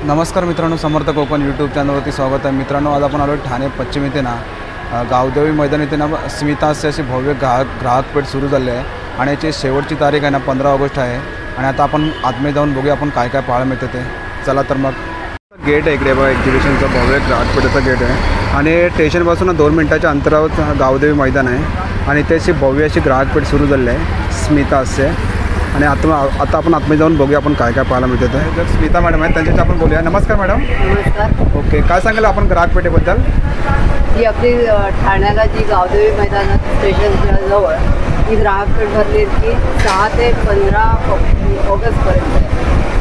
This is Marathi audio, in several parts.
नमस्कार मित्रांनो, समर्थ कोकण यूट्यूब चॅनलवरती स्वागत आहे. मित्रांनो, आज आपण आलो ठाणे पश्चिम येथे ना गावदेवी मैदान येथे ना स्मिता हास्य अशी भव्य ग्राहक पेठ सुरू झाली आहे आणि याची शेवटची तारीख आहे ना 15 ऑगस्ट आहे. आणि आता आपण आतमध्ये जाऊन बघूया आपण काय काय पाहायला मिळते ते. चला तर मग. गेट आहे इकडे बघा, एक्झिबिशनचं भव्य ग्राहक पेठेचं गेट आहे आणि स्टेशनपासून 2 मिनिटाच्या अंतरावर गावदेवी मैदान आहे आणि त्याची भव्य अशी ग्राहक पेठ सुरू झाली आहे स्मिता हास्य. आणि आता आपण आतमध्ये जाऊन बघूया आपण काय काय पाहायला मिळते ते. जर स्मिता मॅडम आहेत त्यांच्याशी आपण बोलूया. नमस्कार मॅडम. नमस्कार. ओके, काय सांगाल आपण ग्राहक पेठेबद्दल? ही आपली ठाण्याला जी गावदेवी मैदानात स्टेशनच्या जवळ ही ग्राहक पेठ भरली की 6 ते 15 ऑगस्टपर्यंत आहे.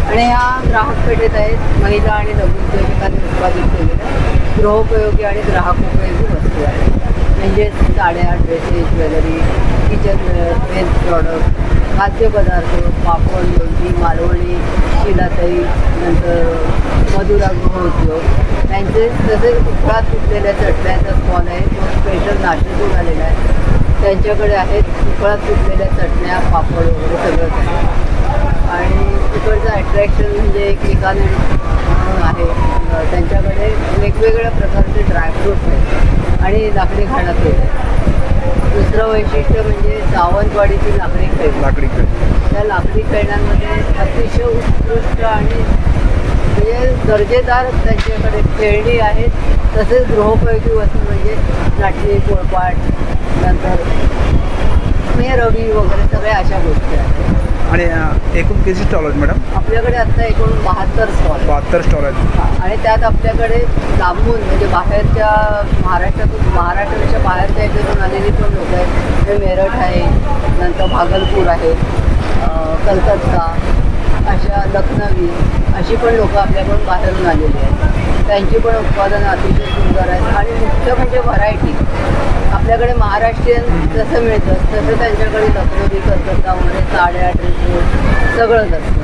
आणि ह्या ग्राहक पेठेत आहेत महिला आणि लघुउद्योजकांनी उत्पादित केलेल्या गृहोपयोगी आणि ग्राहकोपयोगी वस्तू आहेत. म्हणजे साड्या, dresses, jewellery, kitchenware, health product, खाद्यपदार्थ, पापड, लोणची, मालवणी, शिलाताई, नंतर मधुरा गृहोद्योग यांचे तसेच उकळात तुटलेल्या चटण्यांचा स्टॉल आहे. तो स्पेशल नाशिकहून आलेला आहे. त्यांच्याकडे आहेत उकळात तुटलेल्या चटण्या, पापड वगैरे सगळंच आहे. आणि तिकडचं अट्रॅक्शन म्हणजे एक ठिकाण आहे, त्यांच्याकडे वेगवेगळ्या प्रकारचे ड्रायफ्रूट्स आहेत आणि लाकडी खाणं केलं आहे. दुसरं वैशिष्ट्य म्हणजे सावंतवाडीची लाकडी खेळ. त्या लाकडी खेळण्यांमध्ये अतिशय उत्कृष्ट आणि म्हणजे दर्जेदार त्यांच्याकडे खेळणी आहेत. तसेच गृहोपयोगी वस्तू म्हणजे लाटणी, पोळपाट, नंतर रवी वगैरे सगळ्या अशा गोष्टी आहेत. आणि एकूण किती स्टॉल आहेत मॅडम? आपल्याकडे आता एकूण 72 स्टॉल आहेत. आणि त्यात आपल्याकडे लांबून म्हणजे बाहेरच्या महाराष्ट्रापेक्षा बाहेरच्या याच्यातून आलेली पण लोक आहेत. ते मेरठ आहे, नंतर भागलपूर आहे, कलकत्ता, अशा लखनवी अशी पण लोकं आपल्याकडून बाहेरून आलेली आहेत. त्यांची पण उत्पादनं अतिशय सुंदर आहेत. आणि मुख्य म्हणजे व्हरायटी. आपल्याकडे महाराष्ट्रीयन जसं मिळतं तसं त्यांच्याकडे लखनवी, कलकत्ता वगैरे साड्या, ड्रेसेस सगळंच असतं.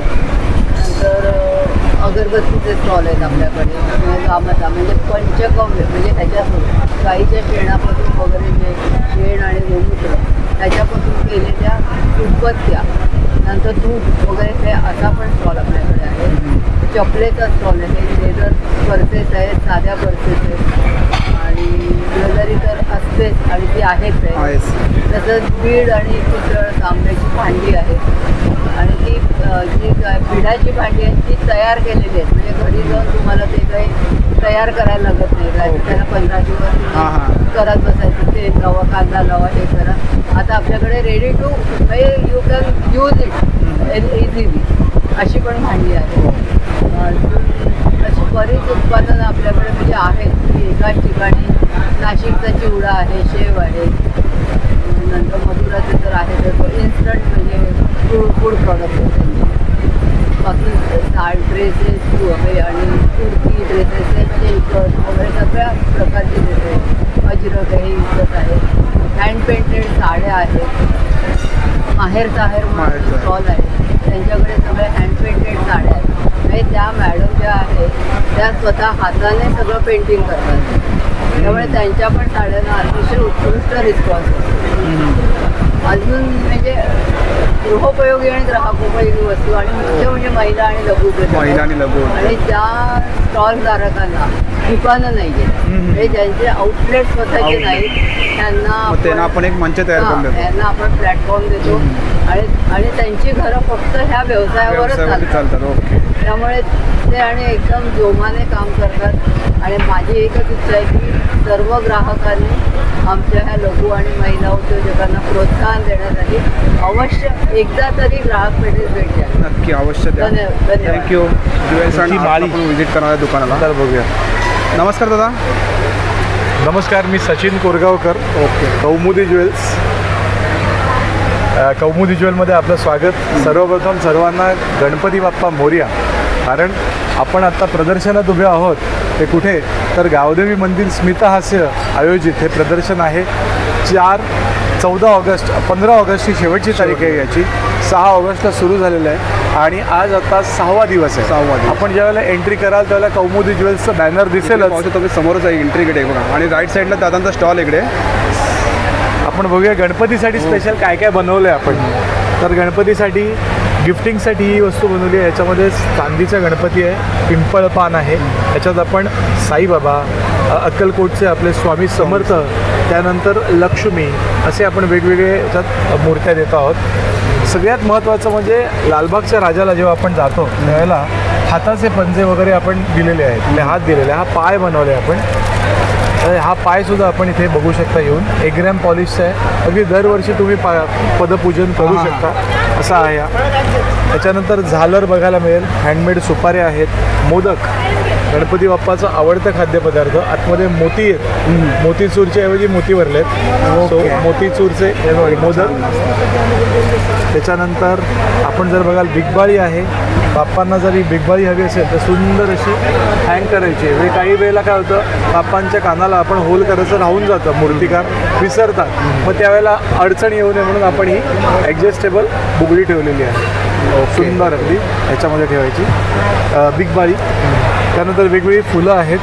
नंतर अगरबत्तीचे स्टॉल आहेत आपल्याकडे. गामाचा म्हणजे पंचगव्य म्हणजे ह्याच्यातून गाईच्या शेणापासून वगैरे जे शेण आणि गोमूत्र त्याच्यापासून केलेल्या उदबत्त्या, नंतर दूध वगैरे हे असा पण स्टॉल आपल्याकडे आहे. चपलेचा स्टॉल आहे. लेदर पर्सेस आहेत, साध्या पर्सेस आहेत. आणि ज्वेलरी तर असतेच आणि ती आहेच आहे. तसंच बीड आणि पितळ तांब्याची भांडी आहेत. आणि ती जी पिढ्याची भांडी आहेत ती तयार केलेली आहेत. म्हणजे घरी जाऊन तुम्हाला ते काही तयार करायला लागत नाही. काय त्याला 15 दिवस करत बसायचं. ते लावा, कांदा लावा, हे करा. आता आपल्याकडे ready to you can use it easily अशी पण भांडी आहे. अशी बरीच उत्पादनं आपल्याकडे म्हणजे आहेत की एकाच ठिकाणी. नाशिकचा चिवडा आहे, शेव आहे, नंतर मधुराचे तर आहे तर इन्स्टंट म्हणजे फूड प्रॉडक्ट आहे. बाकी ड्रेसेस वगैरे आणि कुर्ती, ड्रेसेस, शेकट वगैरे सगळ्या प्रकारचे ड्रेसेस, अजरक हे विकत आहे. हँड पेंटेड साड्या आहेत. माहेरचा म्हणून स्टॉल आहे. त्यांच्याकडे सगळे हँड पेंटेड साड्या आहेत. म्हणजे त्या मॅडम ज्या आहेत त्या स्वतः हाताने सगळं पेंटिंग करतात. त्यामुळे त्यांच्या पण साड्यांना अतिशय उत्कृष्ट रिस्पॉन्स असतो. अजून म्हणजे गृहोपयोगी आणि ग्राहकोपयोगी वस्तू आणि मुख्य म्हणजे महिला आणि लघु आणि ज्या स्टॉलधारकांना दुकानं नाही आहेत म्हणजे ज्यांचे आउटलेट स्वतःचे नाहीत त्यांना आपण एक मंच तयार करून देतो. त्यांना आपण प्लॅटफॉर्म देतो आणि त्यांची घरं फक्त ह्या व्यवसायावरच चालतात. त्यामुळे ते आणि एकदम जोमाने काम करतात. आणि माझी एकच इच्छा आहे की सर्व ग्राहकांनी आमच्या ह्या लघु आणि महिला उद्योजकांना प्रोत्साहन देण्यासाठी अवश्य एकदा तरी ग्राहक पेठेत भेट द्या. नक्की अवश्य द्या. धन्यवाद. थँक्यू. ज्वेल्स आणि माळी आपण व्हिजिट करणार आहे दुकानाला. तर बघूया. नमस्कार दादा. नमस्कार, मी सचिन कोरगावकर. ओके. कौमुदी ज्वेल्स. कौमुदी ज्वेलमध्ये आपलं स्वागत. सर्वप्रथम सर्वांना गणपती बाप्पा मोरया. कारण आपण आत्ता प्रदर्शनात उभे आहोत ते कुठे तर गावदेवी मंदिर स्मिता हास्य आयोजित हे प्रदर्शन आहे. 14 ऑगस्ट 15 ऑगस्टची शेवटची तारीख आहे याची. 6 ऑगस्टला सुरू झालेलं आहे आणि आज आता 6वा दिवस आहे. आपण ज्यावेळेला एंट्री कराल त्यावेळेला कौमुदी ज्वेल्सचं बॅनर दिसेलच. तुम्ही समोरच आहे एंट्री गेट आहे बघा. आणि राईट साईडला दादांचा स्टॉल इकडे. आपण बघूया गणपतीसाठी स्पेशल काय काय बनवलं आहे आपण. तर गणपतीसाठी गिफ्टिंगसाठी ही वस्तू बनवली आहे. याच्यामध्ये चांदीचा गणपती आहे, पिंपळ पान आहे, याच्यात आपण साईबाबा, अक्कलकोटचे आपले स्वामी समर्थ, त्यानंतर लक्ष्मी असे आपण वेगवेगळे याच्यात मूर्त्या देत आहोत. सगळ्यात महत्त्वाचं म्हणजे लालबागच्या राजाला जेव्हा आपण जातो त्यावेळेला हाताचे पंजे वगैरे आपण दिलेले आहेत, आपले हात दिलेले, हा पाय बनवले आपण. हा पायसुद्धा आपण इथे बघू शकता येऊन. 1 ग्रॅम पॉलिशचा आहे. अगदी दरवर्षी तुम्ही पदपूजन करू शकता असा आहे हा. त्याच्यानंतर झालर बघायला मिळेल, हँडमेड सुपाऱ्या आहेत, मोदक, गणपती बाप्पाचा आवडता खाद्यपदार्थ. आतमध्ये मोती आहेत, मोतीचूरच्या ऐवजी मोती भरले आहेत, सो मोतीचूरचे मोदक. त्याच्यानंतर आपण जर बघाल बिगबाळी आहे. बाप्पांना जरी बिगबाळी हवी असेल तर सुंदर अशी हँग करायची. म्हणजे काही वेळेला काय होतं, बाप्पांच्या कानाला आपण होल करायचं राहून जातं, मूर्तिकार विसरतात, मग त्यावेळेला अडचण येऊ नये म्हणून आपण ही ॲडजस्टेबल बुगडी ठेवलेली आहे, सुंदर अगदी ह्याच्यामध्ये ठेवायची बिगबाळी. त्यानंतर वेगवेगळी फुलं आहेत.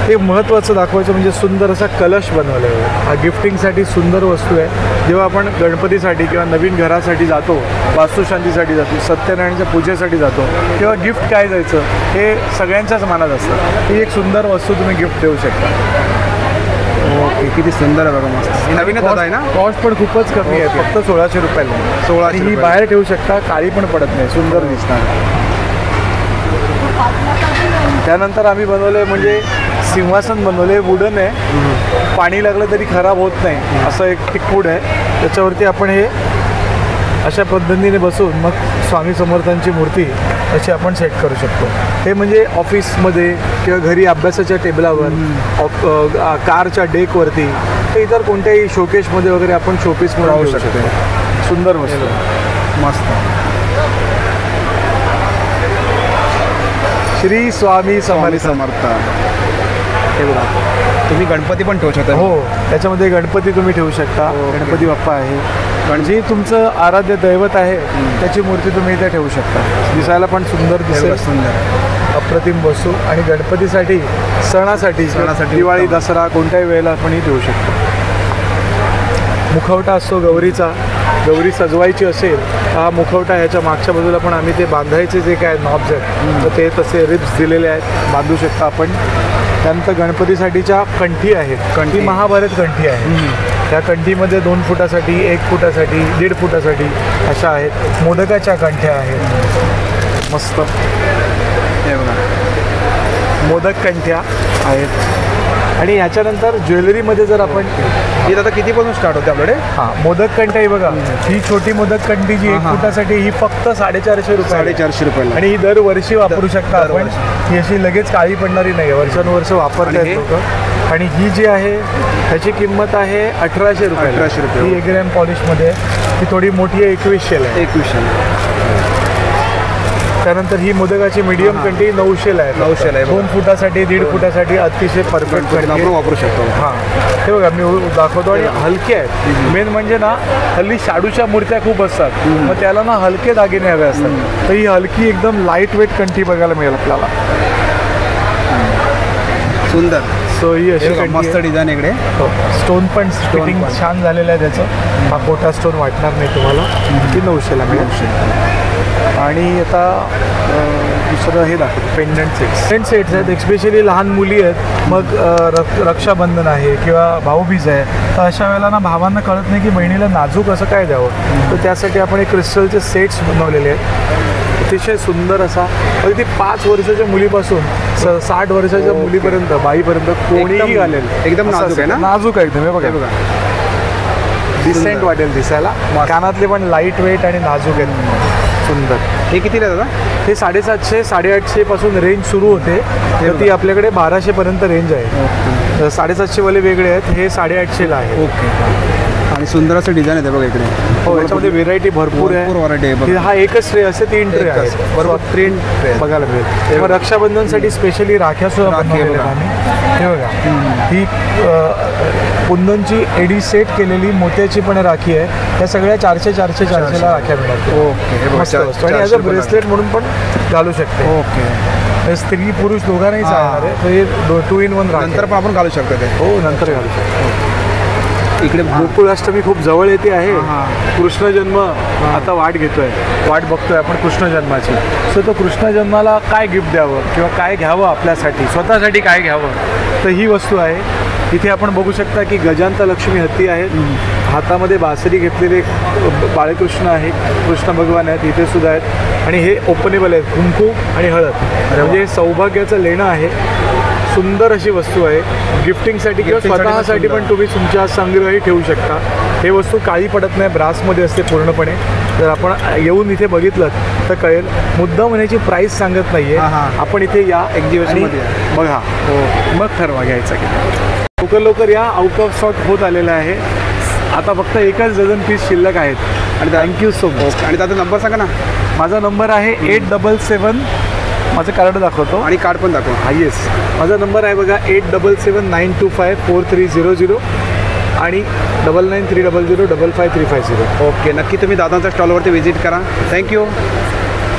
हे महत्त्वाचं दाखवायचं म्हणजे सुंदर असा कलश बनवला आहे. हा गिफ्टिंगसाठी सुंदर वस्तू आहे. जेव्हा आपण गणपतीसाठी किंवा नवीन घरासाठी जातो, वास्तुशांतीसाठी जातो, सत्यनारायणच्या पूजेसाठी जातो, तेव्हा गिफ्ट काय द्यायचं हे सगळ्यांच्याच मनात असतं. ही एक सुंदर वस्तू तुम्ही गिफ्ट देऊ शकता. ओके, किती सुंदर आहे बघा, मस्त. ही नवीनच आहे ना? कॉस्ट पण खूपच कमी आहे, फक्त 1600 रुपयाला. 1600 ही बाहेर ठेवू शकता, काळी पण पडत नाही, सुंदर दिसणार. त्यानंतर आम्ही बनवलं म्हणजे सिंहासन बनवले, वुडन आहे, पाणी लागलं तरी खराब होत नाही असं एक टिकवूड आहे. त्याच्यावरती आपण हे अशा पद्धतीने बसून मग स्वामी समर्थांची मूर्ती अशी आपण सेट करू शकतो. हे म्हणजे ऑफिसमध्ये किंवा घरी अभ्यासाच्या टेबलावर, कारच्या डेकवरती, ते इतर कोणत्याही शोकेशमध्ये वगैरे आपण शोपीस म्हणून राहू शकतो. सुंदर वस्तू, मस्त. श्री स्वामी समर्थ. हे बघा, तुम्ही गणपती पण ठेवू शकता. हो, त्याच्यामध्ये गणपती तुम्ही ठेवू शकता. गणपती बाप्पा आहे, जे तुमचं आराध्य दैवत आहे त्याची मूर्ती तुम्ही इथे ठेवू शकता. दिसायला पण सुंदर दिसेल, सुंदर अप्रतिम वस्तू. आणि गणपतीसाठी, सणासाठी दिवाळी, दसरा कोणत्याही वेळेला आपण ही ठेवू शकतो. मुखवटा असतो गौरीचा, गौरी सजवायची असेल हा मुखवटा, ह्याच्या मागच्या बाजूला पण आम्ही ते बांधायचे जे काय नॉब्स आहेत तर ते तसे रिब्स दिलेले आहेत, बांधू शकता आपण. त्यानंतर गणपतीसाठीच्या कंठी आहेत. कंठी महाभारत कंठी आहे. त्या कंठीमध्ये 2 फुटासाठी, 1 फुटासाठी, 1.5 फुटासाठी अशा आहेत. मोदकाच्या कंठ्या आहेत, मस्त. हे बघा, मोदक कंठ्या आहेत. आणि ह्याच्यानंतर ज्वेलरीमध्ये जर आपण, ही आता कितीपासून स्टार्ट होते आपल्याकडे? हां, मोदक कंठी ही बघा, ही छोटी मोदक कंठी जी 1 फुटासाठी ही फक्त 450 रुपये. 450 रुपयाला. आणि ही दरवर्षी वापरू शकता आपण. ही अशी लगेच काळी पडणारी नाही, वर्षानुवर्ष वापरतात लोक. आणि ही जी आहे त्याची किंमत आहे 1800 रुपये. 1800 रुपये. ही 1 ग्रॅम पॉलिशमध्ये. ही थोडी मोठी आहे, 2100 आहे. 2100. त्यानंतर ही मोदकाची मीडियम कंठी 900 आहे. 900 आहे. 2 फुटासाठी, 1.5 फुटासाठी अतिशय परफेक्ट कंठी आपण वापरू शकतो. हां, हे बघा मी दाखवतो. आणि हलके आहेत. मेन म्हणजे ना, हल्ली शाडूच्या मूर्त्या खूप असतात, मग त्याला ना हलके दागिने हवे असतात. तर ही हलकी एकदम लाईट वेट कंठी बघायला मिळेल आपल्याला. सुंदर. सो ही अशी मस्त डिझाईन इकडे. स्टोन पण फिटिंग छान झालेलं आहे त्याचं. हा कोटा स्टोन वाटणार नाही तुम्हाला. ती 900ला मिळेल. आणि आता दुसरं हे दाखवतो, पेंडंट सेट्स आहेत. एक्स्पेशली लहान मुली आहेत, मग रक्षाबंधन आहे किंवा भाऊबीज आहे, तर अशा वेळेला ना भावांना कळत नाही की बहिणीला नाजूक असं काय द्यावं. तर त्यासाठी आपण एक क्रिस्टलचे सेट्स बनवलेले आहेत. अतिशय सुंदर असा, अगदी 5 वर्षाच्या मुलीपासून 60 वर्षाच्या मुलीपर्यंत, बाईपर्यंत कोणीही घालेल. एकदम नाजूक आहे ना? नाजूक आहे एकदम. हे बघा, डिसेंट वाटेल दिसायला. कानातले पण लाईट वेट आणि नाजूक आहेत, सुंदर. हे कितीला दादा? हे 750, 850 पासून रेंज सुरू होते, तर ती आपल्याकडे 1200 पर्यंत रेंज आहे. 750 वाले वेगळे आहेत, हे 850ला आहे. ओके. आणि सुंदर असं डिझाईन आहे बघा इकडे. हो, याच्यामध्ये व्हेरायटी भरपूर आहे. व्हरायटी आहे. हा एकच ट्रे असे 3 ट्रे आहेत, बरोबर. 3 ट्रे बघायला मिळेल. तेव्हा रक्षाबंधनसाठी स्पेशली राख्या सुद्धा बनवलेल्या आम्ही. हे बघा, ही कुंदनची एडी सेट केलेली मोत्याची पण राखी आहे. त्या सगळ्या 400-400ला राख्या मिळतात. ओके. मस्त वस्तू. आणि ॲज अ ब्रेसलेट म्हणून पण घालू शकते. ओके. स्त्री पुरुष दोघांनाही चालणार आहे. तर हे 2 in 1 नंतर पण आपण घालू शकतो ते. हो, नंतर घालू शकतो. इकडे गोकुळाष्टमी खूप जवळ येते आहे. हां. कृष्ण जन्म आता वाट घेतोय, वाट बघतोय आपण कृष्ण जन्माची. सो तो कृष्ण जन्माला काय गिफ्ट द्यावं किंवा काय घ्यावं आपल्यासाठी, स्वतःसाठी काय घ्यावं, तर ही वस्तू आहे. इथे आपण बघू शकता की गजांत लक्ष्मी हत्ती आहेत, हातामध्ये बासरी घेतलेले बाळकृष्ण आहे, कृष्ण भगवान आहेत इथे सुद्धा आहेत. आणि हे ओपनेबल आहेत, कुंकू आणि हळद, म्हणजे सौभाग्याचं लेणं आहे. सुंदर अशी वस्तू आहे गिफ्टिंगसाठी किंवा स्वतःसाठी पण तुम्ही तुमच्या संग्रही ठेवू शकता. हे वस्तू काळी पडत नाही, ब्रासमध्ये असते पूर्णपणे. जर आपण येऊन इथे बघितलं तर कळेल. मुद्दा म्हणायची प्राईस सांगत नाही आहे, आपण इथे या एक्झिबिशनमध्ये बघा, मग ठरवा घ्यायचा की लवकर या. आउट ऑफ स्टॉक होत आलेला आहे. आता फक्त एकच डझन पीस शिल्लक आहेत. आणि थँक्यू सो मच. आणि दादा नंबर सांगा ना. माझा नंबर आहे 877, माझं कार्ड दाखवतो आणि कार्ड पण दाखवा. हा येस, माझा नंबर आहे बघा 8779254300 आणि 9930055350. ओके, नक्की तुम्ही दादांच्या स्टॉलवरती व्हिजिट करा. थँक्यू.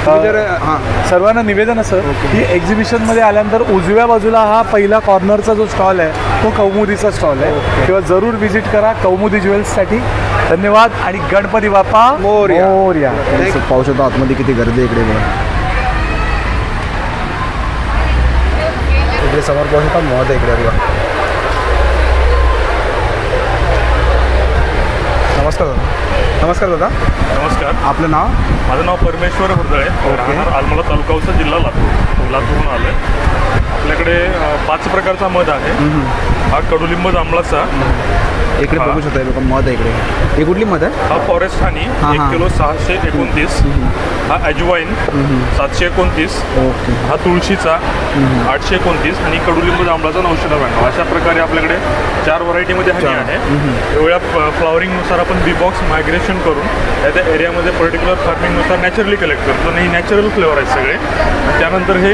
जर हां, सर्वांना निवेदन असं की एक्झिबिशनमध्ये आल्यानंतर उजव्या बाजूला हा पहिला कॉर्नरचा जो स्टॉल आहे तो कौमुदीचा स्टॉल आहे. किंवा जरूर व्हिजिट करा कौमुदी ज्वेल्ससाठी. धन्यवाद आणि गणपती बाप्पा मोरया. मोरया. पाहू शकतो आतमध्ये किती गर्दी इकडे बघा. इकडे समोर पाहू शकता मध आहे इकडे बघा. नमस्कार दादा. नमस्कार दादा. नमस्कार, आपलं नाव? माझं नाव परमेश्वर हुर्दळे, राहणार आलमला तालुका औसा, जिल्हा लातूर. लातूरून आलो आहे. आपल्याकडे 5 प्रकारचा मध आहे. हा कडुलिंब जांभळाचा, इकडे बघू शकता बघा मध आहे इकडे. ही कुठली मध आहे? हा फॉरेस्ट हानी 1 किलो 629, हा अजवाईन 729, ओके. हा तुळशीचा 829 आणि कडुलिंब जांभळाचा 992. अशा प्रकारे आपल्याकडे 4 व्हरायटीमध्ये हनी आहे. वेगळ्या फ्लॉवरिंगनुसार आपण बी बॉक्स मायग्रेशन करून त्या एरियामध्ये पर्टिक्युलर फार्मिंगनुसार नॅचरली कलेक्ट करतो आणि नॅचरल फ्लेवर आहेत सगळे. त्यानंतर हे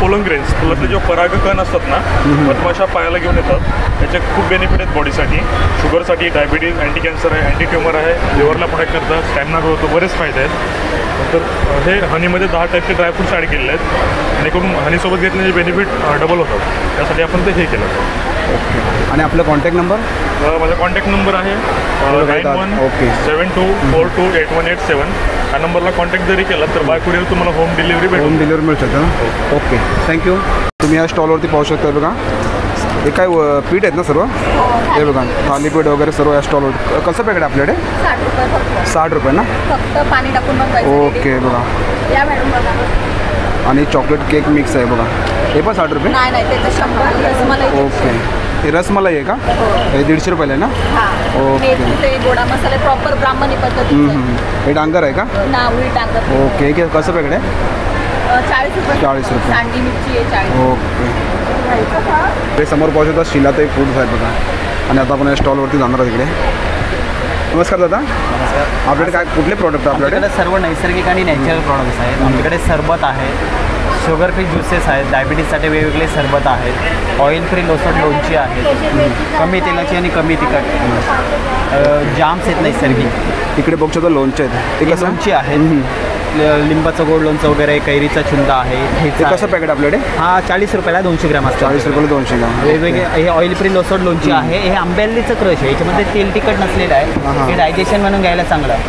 पोलन ग्रेन्स, फुलातले जे परागकण असतात ना, मधमाशा पायाला घेऊन येतात. त्याचे खूप बेनिफिट आहेत बॉडीसाठी, शुगरसाठी, डायबिटीज, अँटी कॅन्सर आहे, अँटी ट्युमर आहे, लिव्हरला प्रोटेक्ट करतात, स्टॅमिना ग्रो होतो, बरेच फायदे आहेत. तर हे हनीमध्ये 10 टाईपचे ड्रायफ्रूट्स ॲड केलेले आहेत, जेणेकरून हनीसोबत घेतल्याचे बेनिफिट डबल होतात. त्यासाठी आपण ते हे केलं. ओके. आणि आपला कॉन्टॅक्ट नंबर? माझा कॉन्टॅक्ट नंबर आहे 9172428187. ह्या नंबरला कॉन्टॅक्ट जरी केला तर बाय कुरिअर तुम्हाला होम डिलिव्हरी भेटेल. होम डिलिव्हरी मिळू शकतं ना? Okay, thank you. तुम्ही या स्टॉलवरती पाहू शकता बघा. हे काय पीठ आहेत ना सर्व? हे बघा थालीपीठ वगैरे सर्व या स्टॉलवर. कसं पॅकेट आपल्याकडे? 60 रुपये फक्त. 60 रुपये ना? फक्त पाणी टाकून बनवायचं. ओके बघा. या मॅडम बघा. आणि चॉकलेट केक मिक्स आहे बघा. हे पण 60 रुपये? नाही नाही, त्याचं 100 रसमलाई. ओके. हे रसमलाई आहे का? हे 150 रुपयाला आहे ना? हां. ओके. मेथी ते गोडा मसाले प्रॉपर ब्राह्मणी पद्धतीचे. हे डांगर आहे का? नावळी टाकत. ओके. हे कसं पॅकेट आहे? 40 रुपये. 40 रुपये. सांडी मिरची आहे 40. ओके. हे समोर पाहू शकता शिलाताई फूड्स आहेत बघा. आणि आता आपण या स्टॉलवरती जाणार आहोत इकडे. नमस्कार दादा. आपल्याकडे काय कुठले प्रॉडक्ट आहे आपल्याकडे? आपल्याकडे सर्व नैसर्गिक आणि नॅचरल प्रॉडक्ट्स आहेत. आमच्याकडे सरबत आहे, शुगर फ्री ज्युसेस आहेत, डायबिटीजसाठी वेगवेगळे सरबत आहेत, ऑइल फ्री लोसट लोणची आहे, कमी तेलाची आणि कमी तिखट, जाम्स आहेत नैसर्गिक. इकडे बघू शकता लोणचे आहेत. ते लोणची आहे, लिंबाचं गोड लोणचं वगैरे, कैरीचा छुंदा आहे. हे कसं पॅकेट आपल्याकडे? हा 40 रुपयाला 200 ग्रॅम असतं. 40 रुपयाला 200 ग्राम. वेगवेगळे हे ऑइल फ्री लोसट लोणची आहे. हे आंब्यालीचं क्रश आहे, याच्यामध्ये तेल तिखट नसलेलं आहे. हे डायजेशन म्हणून घ्यायला चांगलं आहे.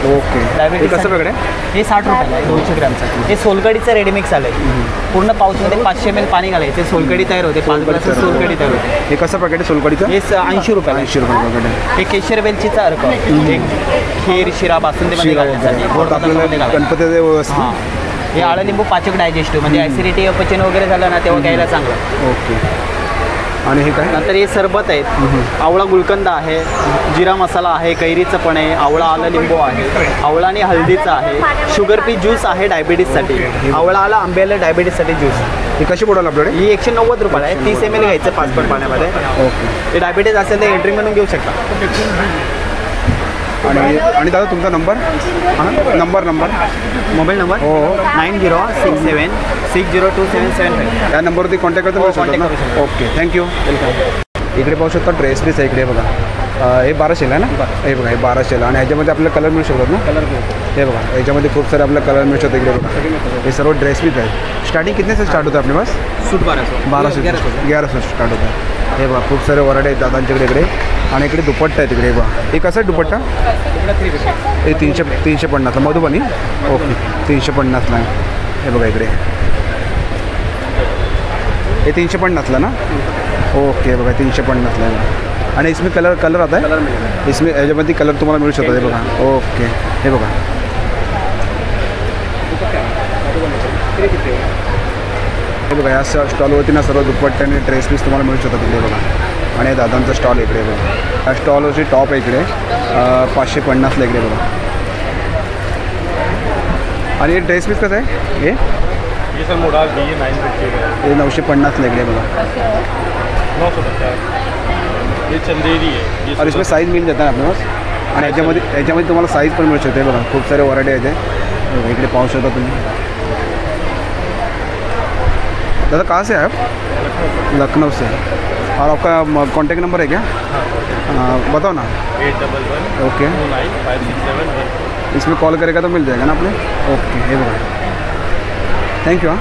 ओके. हे कसं पॅकेट आहे? हे 60 रुपयाला आहे 200 ग्रॅमचं. हे सोलकडीचं रेडीमिक्स आलं आहे. पूर्ण पाऊचमध्ये 500 ml पाणी घालायचं, ते सोलकडी तयार होते. 5 ग्लास सोलकडी तयार होते. हे कसं पॅकेट आहे सोलकडीचं? हे 80 रुपयाला. 80 रुपये पॅकेट आहे. हे केशर वेलचीचा अर्क, एक खीर शिरा बासुंदीमध्ये घालण्यासाठी, गोड आपल्याला पदार्थामध्ये गणपती हां. हे आळलिंबू पाचक डायजेस्टिव्ह, म्हणजे ॲसिडिटी अपचन वगैरे झालं ना तेव्हा घ्यायला चांगलं. ओके. आणि हे काय? नंतर हे सरबत आहेत. आवळा गुलकंद आहे, जिरा मसाला आहे, कैरीचं पण आहे, आवळा आलं लिंबू आहे, आवळा आणि हळदीचं आहे, शुगर फ्री ज्यूस आहे डायबिटीजसाठी, आवळा आला आंब्याला डायबिटीजसाठी ज्यूस. हे कशी बुडाल आपल्याकडे? ही 190 रुपयाला आहे. 30 ml घ्यायचं 5 पट पाण्यामध्ये. ओके. ते डायबिटीज असेल तर एंट्री म्हणून घेऊ शकता. आणि दादा तुमचा नंबर? नंबर मोबाईल नंबर हो 9067602775. या नंबरवरती कॉन्टॅक्ट करता हो, contact करू शकता. Okay, thank you. इकडे पाहू शकता ड्रेस पीस आहे इकडे बघा. हे 1200 आहे ना? हे बघा हे 1200 आणि ह्याच्यामध्ये आपल्याला कलर मिळू शकतात ना? हे बघा याच्यामध्ये खूप सारे आपल्याला कलर मिळू शकतात इकडे बघा. हे सर्व ड्रेस पीस आहेत. स्टार्टिंग कितने से स्टार्ट होतं आपल्या पास? सूट 1200 1200 1100 स्टार्ट होतं. हे बघा खूप सारे व्हरायटी आहेत दादांच्याकडे इकडे. आणि इकडे दुपट्टा आहे तिकडे बघा. हे कसं आहे दुपट्टा? हे 350ला मधुबनी. ओके 350ला आहे. हे बघा इकडे हे 350ला ना. ओके बघा 350ला आहे. आणि इसमें कलर आता है. इसमें याच्यामध्ये कलर तुम्हाला मिळू शकतो. हे बघा. ओके हे बघा हे बघा या स्टॉलवरती ना सर्व दुपट्टे आणि ड्रेस पीस तुम्हाला मिळू शकतात इकडे बघा. आणि दादांचा स्टॉल इकडे बघा. या स्टॉलवरची टॉप आहे इकडे 550ला इकडे बघा. आणि हे ड्रेस पीस कसं आहे? ये सर मोड़ा ये 950 हे 950ला इकडे बघा. 950 ये चंदेरी है. और इसमें साईज मिळून जातात आपल्याला. आणि याच्यामध्ये तुम्हाला साईज पण मिळू शकते बघा. खूप सारे व्हरायटी आहे ते इकडे पाहू शकता तुम्ही. दादा कहाँ से है आप? लखनऊ से. और आपका कॉन्टैक्ट नंबर है क्या? बताओ ना. 811 ओके 295671. इसमें कॉल करेगा तो मिल जाएगा ना आपने. ओके हे बघा. थँक्यू. हां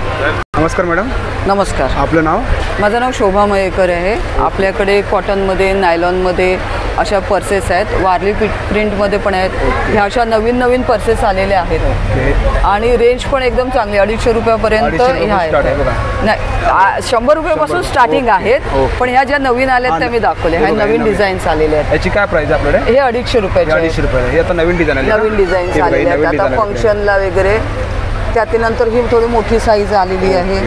नमस्कार मॅडम. नमस्कार. आपलं नाव? माझं नाव शोभा मयेकर आहे. आपल्याकडे कॉटनमध्ये नायलॉनमध्ये अशा पर्सेस आहेत. वारली प्रिंटमध्ये पण आहेत. ह्या अशा नवीन पर्सेस आलेल्या आहेत. ओके आणि रेंज पण एकदम चांगली. 250 रुपयापर्यंत 250 ह्या start आहे आहेत. बघा. नाही 100 रुपयापासून स्टार्टिंग आहेत. पण ह्या ज्या नवीन आल्यात त्या मी दाखवल्या. ह्या नवीन डिझाईन्स आलेल्या आहेत. याची काय प्राईस आहे आपल्याकडे? हे 250 रुपयाचे आहेत. 250 रुपये. हे आता नवीन डिझाईन आली. नवीन डिझाईन्स आलेले आहेत आता फंक्शनला वगैरे. त्यानंतर ही थोडी मोठी साईज आलेली आहे.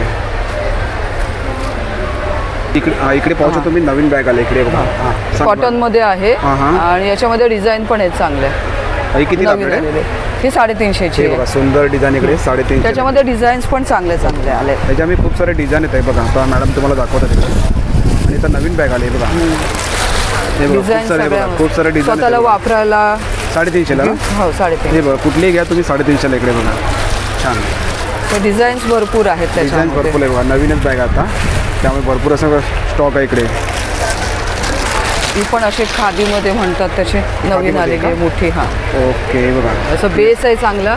इकडे पाहू शकतो तुम्ही नवीन बॅग आले इकडे बघा. कॉटनमध्ये आहे. हां. आणि याच्यामध्ये डिझाईन पण आहेत चांगल्या. ही किती नवीन लागले? आलेले. ही 350ची बघा आहे. सुंदर डिझाईन इकडे 350. त्याच्यामध्ये डिझाईन्स पण चांगले आले. त्याच्यामध्ये खूप सारे डिझाईन येत आहे बघा. आता मॅडम तुम्हाला दाखवतात तिकडे. आणि आता नवीन बॅग आली बघा. हे बघा डिझाईन खूप सारे डिझाईन स्वतःला वापरायला 350ला ना. हो 350. हे बघा कुठलीही घ्या तुम्ही 350ला इकडे बघा. छान डिझाईन्स भरपूर आहेत डिझाईन त्याच्यामध्ये. भरपूर आहे बघा. नवीनच बॅग आता त्यामुळे भरपूर असं स्टॉक आहे इकडे. ही पण असे खादीमध्ये म्हणतात तसे नवीन आलेली आहे मोठी. हां ओके बघा असं बेस आहे चांगला.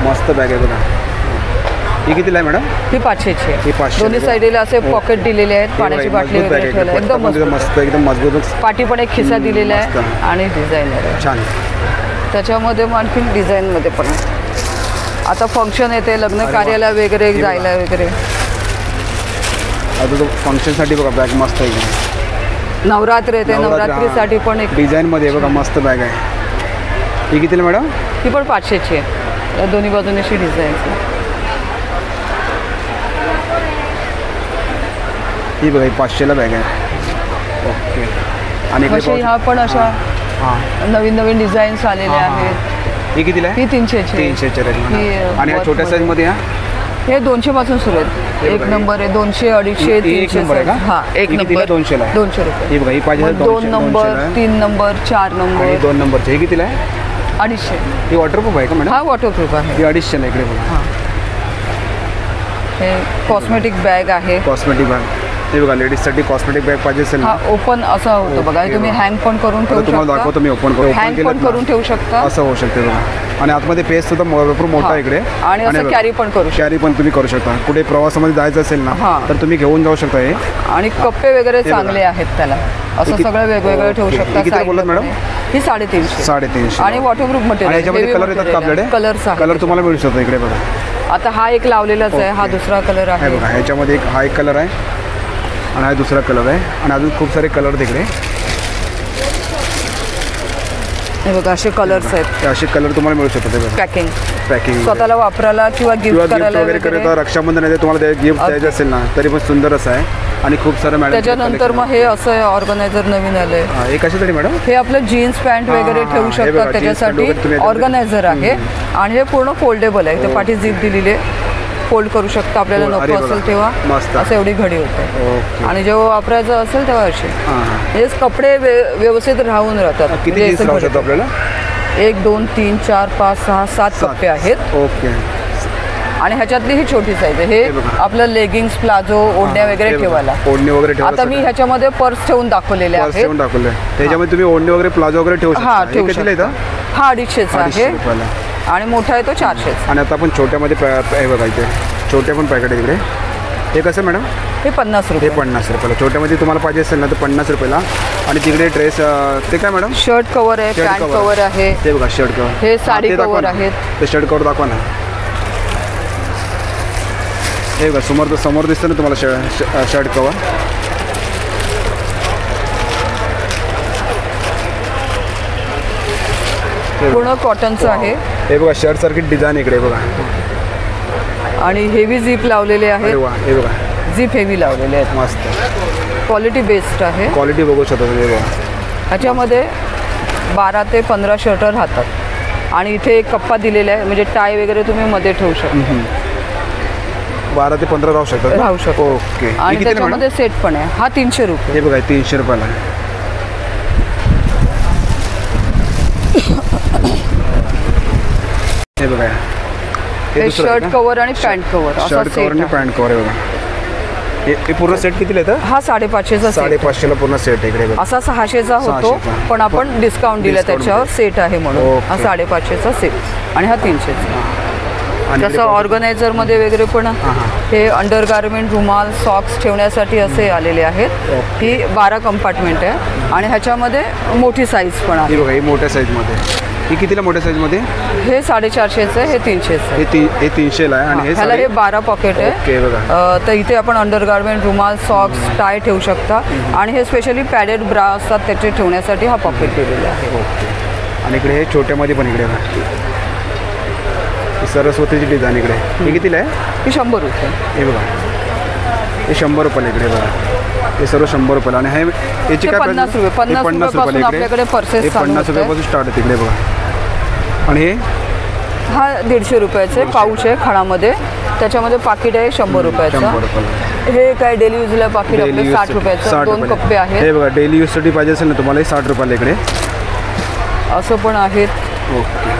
मस्त बॅग आहे बघा. ही कितीला आहे मॅडम? ही 500ची आहे. ही 500 दोन्ही साईडला असे पॉकेट दिलेले आहेत. पाण्याची बाटली वगैरे ठेवलं एकदम मस्त एकदम मजबूत. पाठी पण एक खिसा दिलेला आहे. आणि डिझायनर आहे छान. त्याच्यामध्ये मग आणखी डिझाईनमध्ये पण आहे. आता फंक्शन येते लग्न कार्याला वगैरे जायला वगैरे. आता तो फंक्शनसाठी बघा बॅग मस्त आहे. नवरात्र येते नवरात्रीसाठी पण एक डिझाईनमध्ये बघा मस्त बॅग आहे. ही कितीला मॅडम? ही पण 500ची आहे. या दोन्ही बाजूने अशी डिझाईन. ही बघा ही 500ला बॅग आहे. ओके. आणि ह्या पण अशा हां नवीन डिझाईन्स आलेल्या आहेत. ही कितीला आहे? ही 300ची. 300च्या रेंज. ही आणि या छोट्या साईजमध्ये या हे 200 पासून सुरू आहेत. एक नंबर आहे 200 250 एक 300. नंबर आहे का? हां एक नंबर 200ला आहे. 200 रुपये. ही बघा ही पाहिजे मग 2 नंबर 3 नंबर 4 आणि नंबर 2 नंबरचे. हे कितीला आहे? 250. ही वॉटरप्रूफ आहे का मॅडम? हा वॉटरप्रूफ आहे. ही 250ला इकडे बघा. हे कॉस्मेटिक बॅग आहे. Cosmetic bag. हे बघा लेडीजसाठी कॉस्मेटिक बॅग पाहिजे असेल हा ना. ओपन असा होतो बघा. हे तुम्ही हँग पण करून ठेवू तुम्हाला दाखवतो शकता. मी ओपन करून. हँग पण करून ठेवू शकता. असं होऊ शकते बघा. आणि आतमध्ये पेज सुद्धा भरपूर मोठा आहे इकडे. आणि असं बघा, कॅरी पण करू शकता. कॅरी पण तुम्ही करू शकता. कुठे प्रवासामध्ये जायचं असेल ना हां. तर तुम्ही घेऊन जाऊ शकता. हे आणि कप्पे वगैरे चांगले आहेत त्याला. असं सगळं वेगवेगळं ठेवू ओके. शकता. हे किती बोललात मॅडम? ही 350. 350. आणि वॉटरप्रूफ आणि मटेरियल. याच्यामध्ये कलर येतात का आपल्याकडे? कलर तुम्हाला मिळू शकतो इकडे बघा. आता हा एक लावलेलाच आहे. हा ओके. दुसरा कलर हे आहे. बघा ह्याच्यामध्ये हा एक कलर आहे आणि हा दुसरा कलर आहे. आणि अजून खूप सारे कलर तिकडे. हे बघा असे कलर्स आहेत. हे असे कलर तुम्हाला मिळू शकतात. हे बघा पॅकिंग स्वतःला वापरायला किंवा गिफ्ट गिफ्ट करायला वगैरे करता रक्षाबंधन आहे तुम्हाला गिफ्ट द्यायचं असेल ना तरी पण सुंदर असं आहे. आणि खूप सारं मॅडम त्याच्यानंतर मग हे असं ऑर्गनायझर नवीन आलंय. हे कशासाठी मॅडम? हे आपलं जीन्स पॅन्ट वगैरे ठेवू हे शकतात. बघा, jeans pant त्याच्यासाठी वगैरे तुम्ही ऑर्गनायझर आहे. आणि हे पूर्ण फोल्डेबल आहे. ते पाठी झीप दिलेली आहे. फोल्ड करू शकता आपल्याला अरे नको बघा. असेल तेव्हा. मस्त. असं एवढी घडी होते. ओके. आणि जेव्हा वापरायचं असेल तेव्हा असे हां हेच कपडे व्यवस्थित राहून राहतात. किती म्हणजे जीन्स असं लावू घडी- शकतो आपल्याला? 1 2 3 4 5 6 7 कप्पे आहेत. ओके. आणि ह्याच्यातली ही छोटी साईज आहे. हे बघा. आपलं लेगिंग्स प्लाझो ओढण्या वगैरे हे बघा. ठेवायला. ओढणी वगैरे ठेवायला आता मी ह्याच्यामध्ये पर्स ठेवून दाखवलेले पर्स आहेत. ठेवून टाकले. त्याच्यामध्ये तुम्ही ओढणी वगैरे प्लाझो वगैरे ठेवू शकता. हा हे ठेवू कितीला शकता. येतं? हा 250चा 250 आहे. रुपयाला. आणि मोठा आहे तो 400चा. आणि आता आपण छोट्यामध्ये हे बघा इथे छोटे पण पॅकेट आहे तिकडे. हे कसं मॅडम? हे 50 हे रुपये. 50 रुपयाला. छोट्यामध्ये तुम्हाला पाहिजे असेल ना तर 50 रुपयाला. आणि तिकडे ड्रेस ते काय मॅडम? शर्ट कवर आहे, शर्ट पॅन्ट कवर. कवर आहे, ते बघा शर्ट कवर. हे साडी ते दाखवा कवर ना. आहेत. ते शर्ट कवर दाखवा ना. हे बघा समोर दिसतं ना तुम्हाला शर्ट कवर. पूर्ण कॉटनचं आहे हे बघा शर्ट सारखी डिझाईन इकडे बघा. आणि हेवी झीप लावलेले अरे आहेत. वा, हे बघा झीप हेवी लावलेले आहेत. मस्त क्वालिटी बेस्ट आहे. क्वालिटी बघू शकता तुम्ही. बघा ह्याच्यामध्ये 12 ते 15 शर्ट राहतात. आणि इथे एक कप्पा दिलेला आहे, म्हणजे टाय वगैरे तुम्ही मध्ये ठेवू शकता. 12 ते 15 राहू शकतात. राहू शकतो. ओके. हे आणि कितीला मॅडम? त्याच्यामध्ये सेट पण आहे. हा 300 रुपये. हे बघा 300 रुपयाला. हे बघा हे दुसरं शर्ट आहे का? कवर आणि पॅन्ट कवर असा शर्ट कवर आणि सेट आहे. पॅन्ट कवर आहे बघा. हे पूर्ण सेट कितीला येतं? हा 550चा सेट. 550ला पूर्ण सेट आहे इकडे बघा. असा 600चा होतो, 600चा. पण आपण डिस्काउंट दिलं डिस्काउंट त्याच्यावर. सेट आहे म्हणून हा ओके. 550चा सेट आणि हा 300चा. आणि जसं ऑर्गनायझरमध्ये वगैरे पण हे अंडरगार्मेंट, रुमाल, सॉक्स ठेवण्यासाठी असे आलेले आहेत. ही 12 कंपार्टमेंट आहे आणि ह्याच्यामध्ये मोठी साईज पण आहे. ही बघा ही मोठ्या साईजमध्ये. ही कितीला मोठ्या साईजमध्ये? हे 450चं आहे, हे 300चं आहे. हे 300ला आहे आणि हे ह्याला हे 12 पॉकेट ओके आहे. बघा. तर इथे आपण अंडरगार्मेंट, रुमाल, सॉक्स, टाय ठेवू शकता. आणि हे स्पेशली पॅडेड ब्रा असतात त्याचे ठेवण्यासाठी हा पॉकेट दिलेला आहे. ओके. आणि इकडे हे छोट्यामध्ये पण इकडे बघा. ही सरस्वतीची डिझाईन इकडे. हे कितीला आहे? ही 100 रुपये. हे बघा हे 100 रुपयाला इकडे बघा. हे सर्व 100 रुपयाला. आणि हे याची ते काय 50 रुपये. 50 रुपयापासून आपल्याकडे पर्सेस हे चालू 50 होतं. रुपयापासून स्टार्ट आहे तिकडे बघा. आणि हे हा 150 रुपयाचे पाऊच आहे खणामध्ये. त्याच्यामध्ये पाकिट आहे 100 रुपयाचं. 100 रुपयाला. हे काय डेली यूजला पाकिट आपलं 60 रुपयाचं. 60 2 रुपयाला. कप्पे आहेत. हे बघा डेली यूजसाठी पाहिजे असेल ना तुम्हाला हे 60 रुपयाला इकडे. असं पण आहेत. ओके.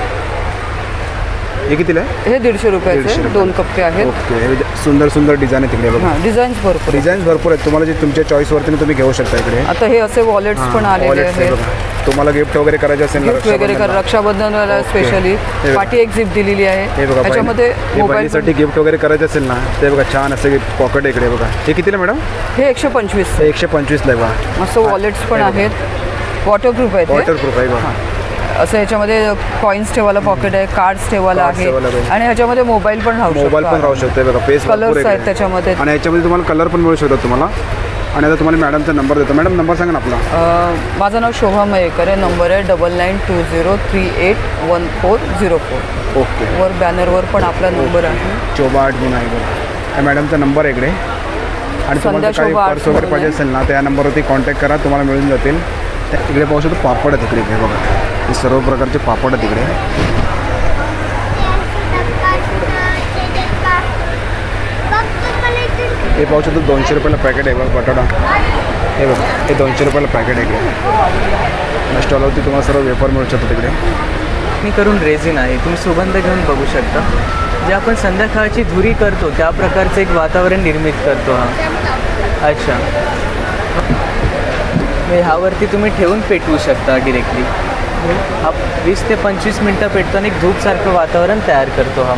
हे कितीला आहे? हे 150 रुपयाचे 150 2 कप्पे आहेत. ओके. हे सुंदर सुंदर डिझाईन आहे तिकडे बघा. हां, डिझाईन्स भरपूर आहेत. डिझाईन्स भरपूर आहेत. तुम्हाला जे तुमच्या चॉईसवरती तुम्ही घेऊ शकता इकडे. आता हे असे वॉलेट्स पण आलेले वॉलेट्स आहे आहेत. बघा. तुम्हाला गिफ्ट वगैरे करायचे असेल ना गिफ्ट वगैरे कर, रक्षाबंधनला ओके. स्पेशली हे बघा. पाठी एक झिप दिलेली आहे. हे बघा त्याच्यामध्ये मोबाईल बहिणीसाठी गिफ्ट वगैरे करायचं असेल ना ते बघा छान असं पॉकेट इकडे बघा. हे कितीला मॅडम? हे 125. हे 125ला आहे बघा. मस्त वॉलेट्स पण आहेत. वॉटरप्रूफ आहेत हे. वॉटरप्रूफ आहे बघा. असं ह्याच्यामध्ये कॉईन्स ठेवायला पॉकेट आहे, कार्ड्स ठेवायला कार्ड्स आहे. ठेवायला आहे. आणि ह्याच्यामध्ये मोबाईल पण राहू शकतो. मोबाईल पण राहू शकतो बघा. पेस कलर्स आहेत त्याच्यामध्ये. आणि याच्यामध्ये तुम्हाला कलर पण मिळू शकतात तुम्हाला. आणि आता तुम्हाला मॅडमचा नंबर देतो. मॅडम नंबर सांगा ना आपला. माझं नाव शोभा मयेकर आहे. नंबर आहे 9920381404. ओके. वर बॅनरवर पण आपला नंबर आहे. शोभा 8 म्हणून आहे बघा. या मॅडमचा नंबर आहे इकडे. आणि तुम्हाला संध्या काही शोभा 8 पर्स वगैरे पाहिजे असेल ना त्या नंबरवरती कॉन्टॅक्ट करा. तुम्हाला मिळून जातील. इकडे पाहू शकतो पापड आहेत इकडे बघा. हे सर्व प्रकारचे पापड आहेत इकडे. हे पाहू शकतो 200 रुपयाला पॅकेट आहे बघा बटाटा. हे बघा हे 200 रुपयाला पॅकेट आहे इकडे. स्टॉलवरती तुम्हाला सर्व वेपर मिळू शकतो तिकडे. मी करून रेझिन आहे. तुम्ही सुगंध घेऊन बघू शकता. जे आपण संध्याकाळची धुरी करतो त्या प्रकारचं एक वातावरण निर्मित करतो हा. अच्छा. ह्यावरती तुम्ही ठेवून पेटवू शकता डिरेक्टली. हा 20 ते 25 मिनटं पेटतो आणि एक धूपसारखं वातावरण तयार करतो हा.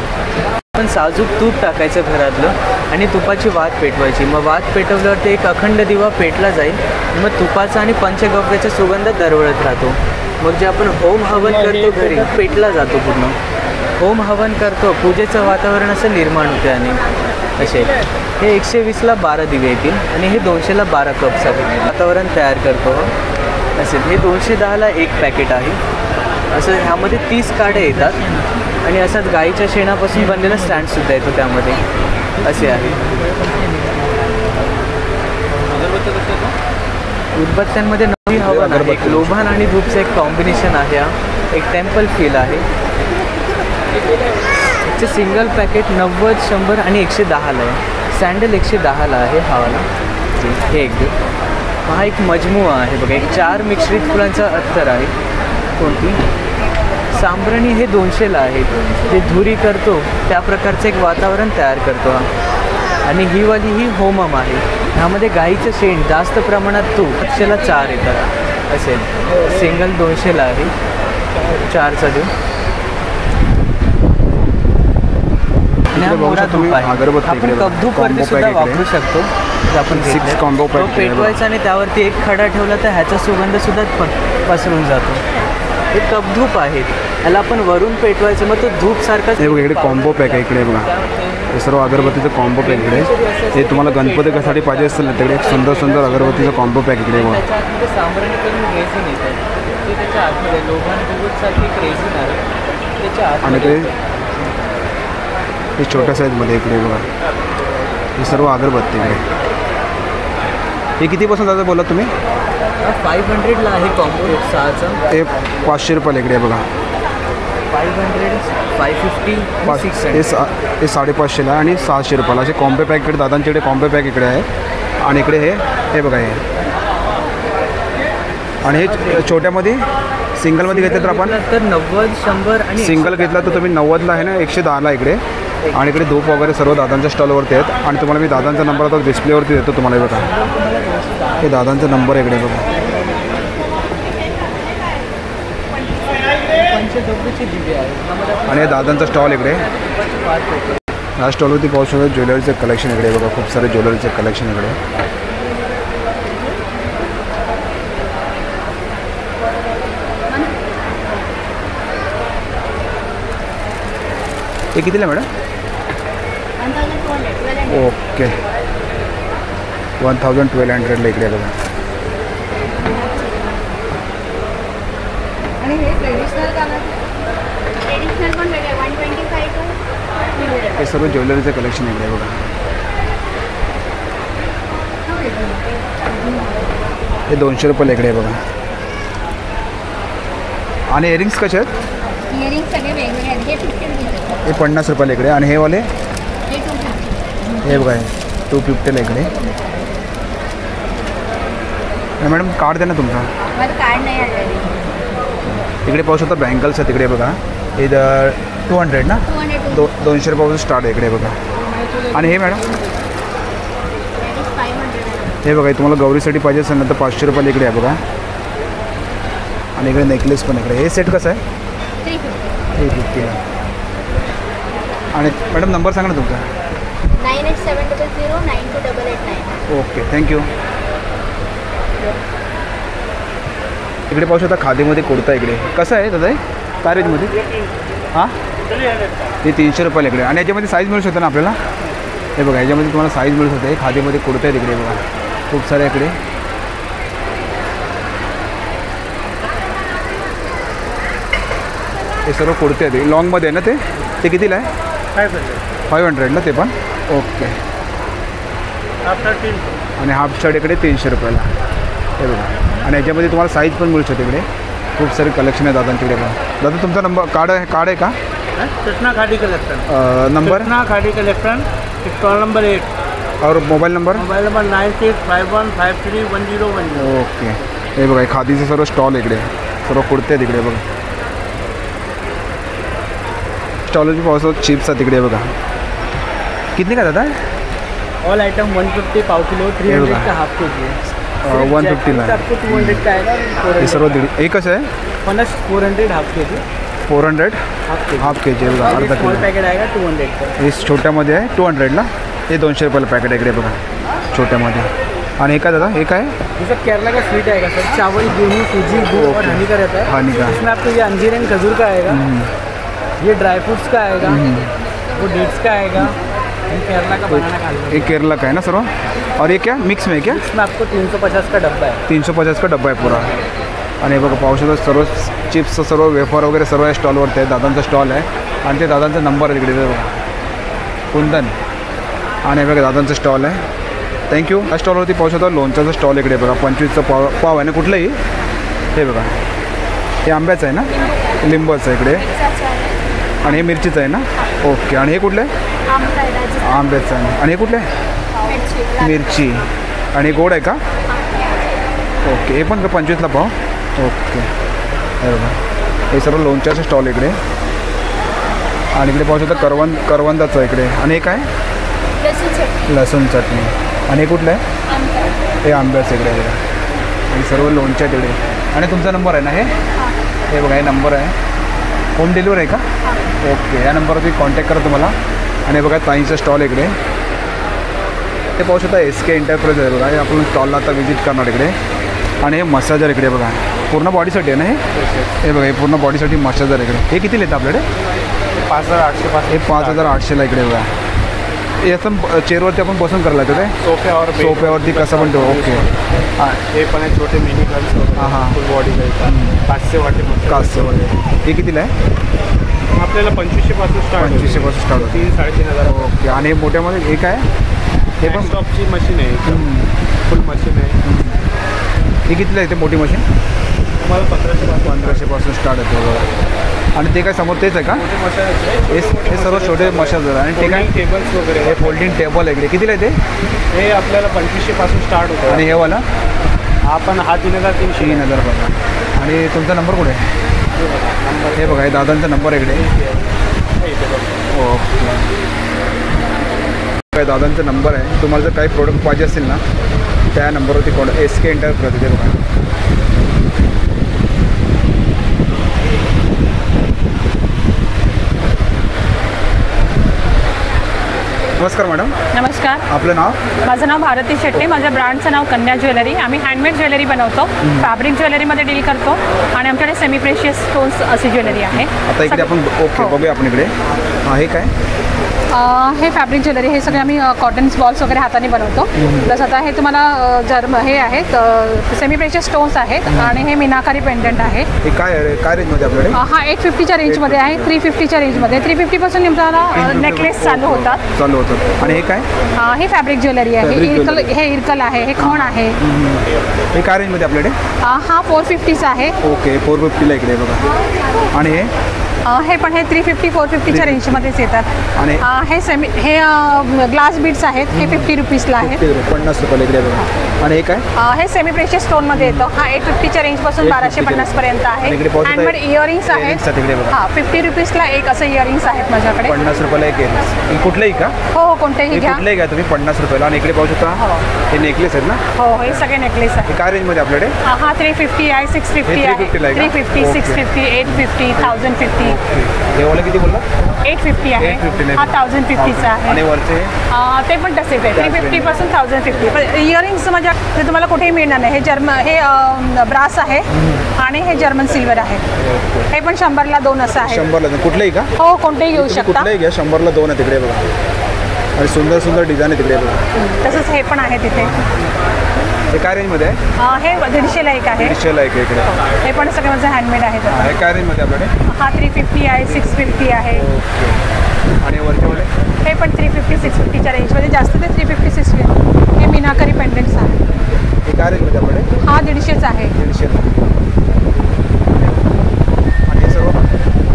आपण साजूक तूप टाकायचं घरातलं आणि तुपाची वात पेटवायची. मग वात पेटवल्यावर ते एक अखंड दिवा पेटला जाईल. मग तुपाचा आणि पंचगव्याचा सुगंध दरवळत राहतो. मग जे आपण होम हवन करतो घरी पेटला जातो पूर्ण. होम हवन करतो पूजेचं वातावरण असं निर्माण होते. आणि असे हे 120ला 12 दिवे येतील आणि हे 200ला 12 कप्स आहेत. वातावरण तयार करतो असेल. हे 210ला एक पॅकेट आहे. असं ह्यामध्ये 30 काड्या येतात आणि असंच गाईच्या शेणापासून बनलेला स्टँडसुद्धा येतो त्यामध्ये. असे आहे. उदबत्त्यांमध्ये नवी हवन आहे. एक लोभान आणि धूपचं एक कॉम्बिनेशन आहे. हा एक टेम्पल फील आहे. याचे सिंगल पॅकेट 90, 100 आणि 110ला आहे. सँडल 110ला आहे हा वाला. हे एक हा एक मजमुआ आहे बघा. एक 4 मिश्रित फुलांचा अत्तर आहे. कोणती सांब्रणी हे 200ला आहे. जे धुरी करतो त्या प्रकारचं एक वातावरण तयार करतो हा. आणि ही वाली ही होमम आहे. ह्यामध्ये गाईचं शेण जास्त प्रमाणात तूप 100ला 4 येतात असेल. सिंगल 200ला आहे. 4चा देऊ. आणि हा बघू मोरा शकता तुम्ही धूप आहे अगरबत्ती आपण इकडे बघा. कपधूप Combo वरती pack सुद्धा इकडे. वापरू शकतो जे आपण 6 घेतले. combo pack तो इकडे बघा. पेटवायचा आणि त्यावरती एक खडा ठेवला तर ह्याचा सुगंध सुद्धा पसरून जातो. हे कपधूप आहेत याला आपण वरून पेटवायचं मग तो धूप सारखा हे बघा इकडे कॉम्बो पॅक आहे इकडे बघा. हे सर्व अगरबत्तीचं कॉम्बो पॅक इकडे. हे तुम्हाला गणपती कशासाठी पाहिजे असेल ना तिकडे एक सुंदर सुंदर अगरबत्तीचं कॉम्बो पॅक इकडे बघा. त्याच्या आतमध्ये सांबराणी करून रेझिन येतात ते त्याच्या आतमध्ये लोभान सारखी एक रेझिन आहे त्याच्या आणि आतमध्ये ते हे छोट्या साईजमध्ये इकडे बघा. हे सर्व अगरबत्ती इकडे. हे कितीपासून जातं बोला तुम्ही? 500ला आहे कॉम्बो 6चा. हे 500 रुपयाला इकडे बघा. 500 550 600. हे 550ला आणि 600 रुपयाला असे कॉम्बो पॅक इकडे दादांच्याकडे कॉम्बो पॅक इकडे आहे. आणि इकडे हे बघा हे. आणि हे छोट्यामध्ये सिंगलमध्ये घेतलं तर आपण तर 90 100 आणि सिंगल घेतला तर तुम्ही 90ला आहे ना 110ला इकडे. आणि इकडे धूप वगैरे सर्व दादांच्या स्टॉलवरती आहेत. आणि तुम्हाला मी दादांचा नंबर आता डिस्प्लेवरती देतो तुम्हाला हे बघा. हे दादांचा नंबर इकडे बघा. 500 दिवे आहे आणि हे दादांचा स्टॉल इकडे. ह्या स्टॉलवरती पाहू शकतो ज्वेलरीचं कलेक्शन इकडे बघा. खूप सारे ज्वेलरीचं कलेक्शन इकडे. हे कितीला मॅडम? ओके 1200ला इकडे बघा. आणि हे ट्रेडिशनल ट्रेडिशनल पण वेगळे 125 to हे सर्व ज्वेलरीचं कलेक्शन इकडे बघा. हे 200 रुपयाला इकडे बघा. आणि इयरिंग्स कसे आहेत? इयरिंग सगळे वेगवेगळे आहेत. हे 50 रुपये हे 50 रुपयाला इकडे. आणि हे वाले हे 250. हे बघा 250ला इकडे. मॅडम कार्ड द्या ना तुमचा. माझं कार्ड नाही आलेलं. इकडे पाहू शकता बँगल्स आहेत इकडे बघा. हे 200 ना 200 200 रुपयापासून स्टार्ट आहे इकडे बघा. आणि हे मॅडम 500. हे बघा हे तुम्हाला गौरीसाठी पाहिजे असेल ना तर 500 रुपयाला इकडे आहे बघा. आणि इकडे नेकलेस पण इकडे. हे सेट कसं आहे? 350. 350ला. आणि मॅडम नंबर सांगा ना तुमचा. 98700 928889. Okay thank you. इकडे पाहू शकता खादीमध्ये कुर्ता इकडे. कसं आहे दादा हे? काय रेंजमध्ये? हां हे 300 रुपयाला इकडे. आणि याच्यामध्ये साईज मिळू शकते ना आपल्याला? हे बघा याच्यामध्ये तुम्हाला साईज मिळू शकते. खादीमध्ये कुर्ता आहे तिकडे बघा. खूप सारे इकडे. हे सर्व कुर्ते आहेत. लॉंगमध्ये आहे ना ते कितीला आहे? 500ला ते पण. ओके. आणि हाफ शर्ट इकडे 300 रुपयाला. हे बघा. आणि याच्यामध्ये तुम्हाला साईज पण मिळू शकते इकडे. खूप सारे कलेक्शन आहे दादांच्याकडे बघा. दादा तुमचा नंबर कार्ड आहे का? कृष्णा खाडी कलेक्शन. नंबर कृष्णा खाडी कलेक्शन स्टॉल नंबर 8 और mobile number? Mobile number 9651531010. Okay. हे बघा हे खादीचे सर्व स्टॉल इकडे. सर्व कुर्ते आहेत इकडे बघा. स्टॉलची पावसात चिप्स आहेत तिकडे बघा. किती का दादा? ऑल आइटम 150 पाव किलो, हे 300 बघा. का हाफ के जी. 150 ला. आपको 200 का आएगा. हे सर्व हे कसं आहे? 400 हाफ के जी. 400 हाफ के जी बघा. अर्धा स्मॉल किलो. पैकेट आएगा 200 का. हे छोट्यामध्ये आहे 200ला. हे 200 रुपयाला पॅकेट आहे इकडे बघा छोट्यामध्ये. आणि हे काय दादा हे काय? जैसे केरला का स्वीट आएगा सर. चावल, गेहूँ, सूजी, दूध और हनी का रहता है. हनी का. इसमें आपको ये अंजीर एंड खजूर का आएगा. ये ड्राई फ्रूट्स का आएगा. वो डेट्स का आएगा. ये केरला का बनाना का आएगा. हे केरला का है ना सर्व. और ये क्या मिक्स में है क्या? इसमें आपको 350 का डब्बा है. 350 का डब्बा आहे पुरा. आणि हे बघा पाहू शकता सर्व चिप्सचं सर्व वेफर वगैरे सर्व या स्टॉलवरती आहे. दादांचा स्टॉल आहे. आणि ते दादांचा नंबर आहे तिकडे बघा कुंदन. आणि हे बघा दादांचा स्टॉल आहे. थँक्यू. या स्टॉलवरती पाहू शकता लोणच्याचा स्टॉल इकडे बघा. 25चा पाव आहे ना कुठलंही. हे बघा हे आंब्याचं आहे ना लिंबाचं आहे इकडे. आणि हे मिरचीचं आहे ना. ओके. आणि हे कुठलं आहे? आंब्याचं आहे. आणि हे कुठलं आहे? मिरची. आणि हे गोड आहे का? ओके. हे पण का 25ला पाव? ओके. हे बघा हे सर्व लोणच्याचं स्टॉल इकडे. आणि इकडे पाहू शकता करवंदाचं आहे इकडे. आणि हे काय? लसूण चटणी. आणि हे कुठलं आहे? हे आंब्याचं इकडे बघा. आणि सर्व लोणच्या तिकडे. आणि तुमचा नंबर आहे ना हे बघा हे नंबर आहे. होम डिलिव्हरी आहे का? ओके. या नंबरवरती कॉन्टॅक्ट करा तुम्हाला आणि बघा ताईंचा स्टॉल इकडे ते पाहू शकता SK एंटरप्राइज आहे बघा. हे आपण स्टॉलला आता व्हिजिट करणार इकडे. आणि हे मसाजर इकडे बघा पूर्ण बॉडीसाठी आहे ना हे बघा हे पूर्ण बॉडीसाठी मसाजर इकडे. हे किती येतं आपल्याकडे? 5800 हे 5800ला इकडे बघा. हे असं चेअरवरती आपण बसून करायला ते सोफ्यावरती कसं पण ठेवू. ओके हां हे पण आहे छोटे मिनी गर्ल्स. हां फुल बॉडीला येतात 500 वाटे कासचं वगैरे. हे कितीला आहे? आपल्याला 2500 पासून स्टार्ट 2500 पासून स्टार्ट होते. 3-3,500. ओके. आणि हे मोठ्यामध्ये हे काय? हे पण स्टॉपची मशीन आहे, फुल मशीन आहे. हे कितीला आहे ते मोठी मशीन? तुम्हाला 1500 पासून स्टार्ट होते बघा. आणि ते काय समोर तेच आहे का? हे सर्व छोटे मशाजर आणि ते काय टेबल्स वगैरे हे फोल्डिंग टेबल आहे इकडे. कितीला आहे ते? हे आपल्याला 2500 पासून स्टार्ट होतं. आणि हे वाला हा पण 3,300. 3000 बघा. आणि तुमचा नंबर कुठे आहे? हे बघा हे दादांचा नंबर आहे इकडे. ओके काय दादांचा नंबर आहे. तुम्हाला जर काही प्रोडक्ट पाहिजे असेल ना त्या नंबरवरती SK एंटरप्राइज आहे बघा. नमस्कार मॅडम. नमस्कार, आपलं नाव? माझं नाव भारती शेट्टे. माझ्या ब्रँडचं नाव कन्या ज्वेलरी. आम्ही हँडमेड ज्वेलरी बनवतो, फॅब्रिक ज्वेलरीमध्ये डील करतो आणि आमच्याकडे सेमी प्रेशियस स्टोन्स अशी ज्वेलरी आहे. आता इकडे आपण ओके बघूया आपण इकडे. हे काय? हे फॅब्रिक ज्वेलरी हे सगळे आम्ही कॉटन बॉल्स वगैरे हाताने बनवतो. प्लस आता हे तुम्हाला हे आहेत सेमी प्रेशियस स्टोन्स आहेत आणि हे मीनाकारी पेंडंट आहे. हे काय रेंजमध्ये आपल्याकडे? हा 850च्या रेंजमध्ये आहे, 350च्या रेंजमध्ये. 350पासून तुमचा नेकलेस चालू होतात. आणि हे काय? हे फॅब्रिक ज्वेलरी आहे. हे इरकल आहे, हे खण आहे. हे काय रेंजमध्ये आपल्याकडे? हा 450चा आहे. ओके 450ला इकडे बघा. आणि हे पण हे 350-450च्या रेंजमध्येच येतात. आणि हे ग्लास बीड्स आहेत. हे 50 रुपीजला आहेत. 50 रुपयाला इकडे बघा. आणि हे काय? हे सेमी प्रेशियस स्टोनमध्ये येतं. हा 850च्या रेंजपासून 1250 पर्यंत आहे. हँडमेड इयरिंग्स आहेत. 50 रुपीजला एक असं इयरिंग्स आहेत माझ्याकडे. 50 रुपयाला एक आहे. कुठलंही का? हो कोणतेही घ्या. कुठलंही घ्या तुम्ही 50 रुपयाला. आणि इकडे पाहू शकता हे नेकलेस आहेत ना? हो हे सगळे नेकलेस आहेत. काय रेंजमध्ये आपल्याकडे? हा 350 आहे, 650 आहे, 350, 650, 850, 1050. हे वाला किती बोलला? 850 आहे. 850 हा 1050चा आहे. आणि वरचे ते पण तसेच आहे 350 पासून 1050. पण इयरिंग्स म्हणजे ते तुम्हाला कुठेही मिळणार नाही. हे ब्रास आहे आणि हे जर्मन सिल्वर आहे. हे पण 100ला 2 असं आहे. 100ला कुठलंही का? हो कोणतेही घेऊ शकता. कुठलंही घ्या. 100ला 2 आहे तिकडे बघा. आणि सुंदर सुंदर डिझाईन आहे तिकडे बघा. तसंच हे पण आहे तिथे. हे काय रेंजमध्ये आहे? हे 150ला एक आहे. 150ला एक इकडे. हे पण सगळे माझं हँडमेड आहे. हे काय रेंजमध्ये आपल्याकडे? हा 350 आहे, 650 आहे. आणि वरच्यामध्ये? हे पण 350-650च्या रेंजमध्ये. जास्त ते 350-650. हे मीनाकारी पेंडंट्स आहे. हे काय रेंजमध्ये आपल्याकडे? हा 150चा आहे. 150ला. आणि हे सर्व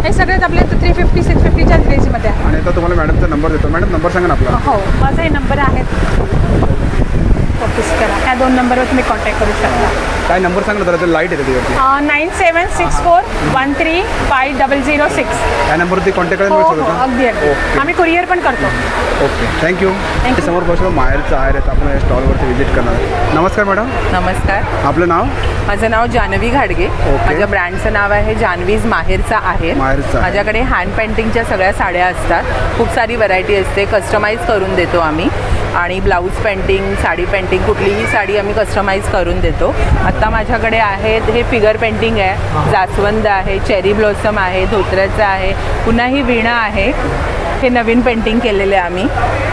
हे सगळेच आपले 350-650च्या रेंजमध्ये आहे. आणि आता तुम्हाला मॅडमचा नंबर देतो. मॅडम नंबर सांगा ना आपला. हो माझा हे नंबर आहे. ऑफिस करा. ह्या 2 नंबरवर तुम्ही कॉन्टॅक्ट करू शकता. काय नंबर सांगा ना जरा लाईट येते तिकडे. 9764135006. त्या नंबरवरती कॉन्टॅक्ट हो करायला हो मिळू शकतो. अगदी अगदी. आम्ही कुरिअर पण करतो. Okay thank you. Thank you. समोर बसलो माहेरचं आहे तर आपण या स्टॉलवरती व्हिजिट करणार आहे. नमस्कार मॅडम. नमस्कार, आपलं नाव? माझं नाव जानवी घाडगे. माझ्या ब्रँडचं नाव आहे जानवीज माहेरचा आहे. माहेरचा आहे. माझ्याकडे हँड पेंटिंगच्या सगळ्या साड्या असतात. खूप सारी व्हरायटी असते. कस्टमाइज करून देतो आम्ही. आणि ब्लाऊज पेंटिंग, साडी पेंटिंग, कुठलीही साडी आम्ही कस्टमाइज करून देतो. आत्ता माझ्याकडे आहेत हे फिगर पेंटिंग आहे, जास्वंद आहे, चेरी ब्लॉसम आहे, धोत्र्याचं आहे, पुन्हा ही वीणा आहे. हे नवीन पेंटिंग केलेले आम्ही.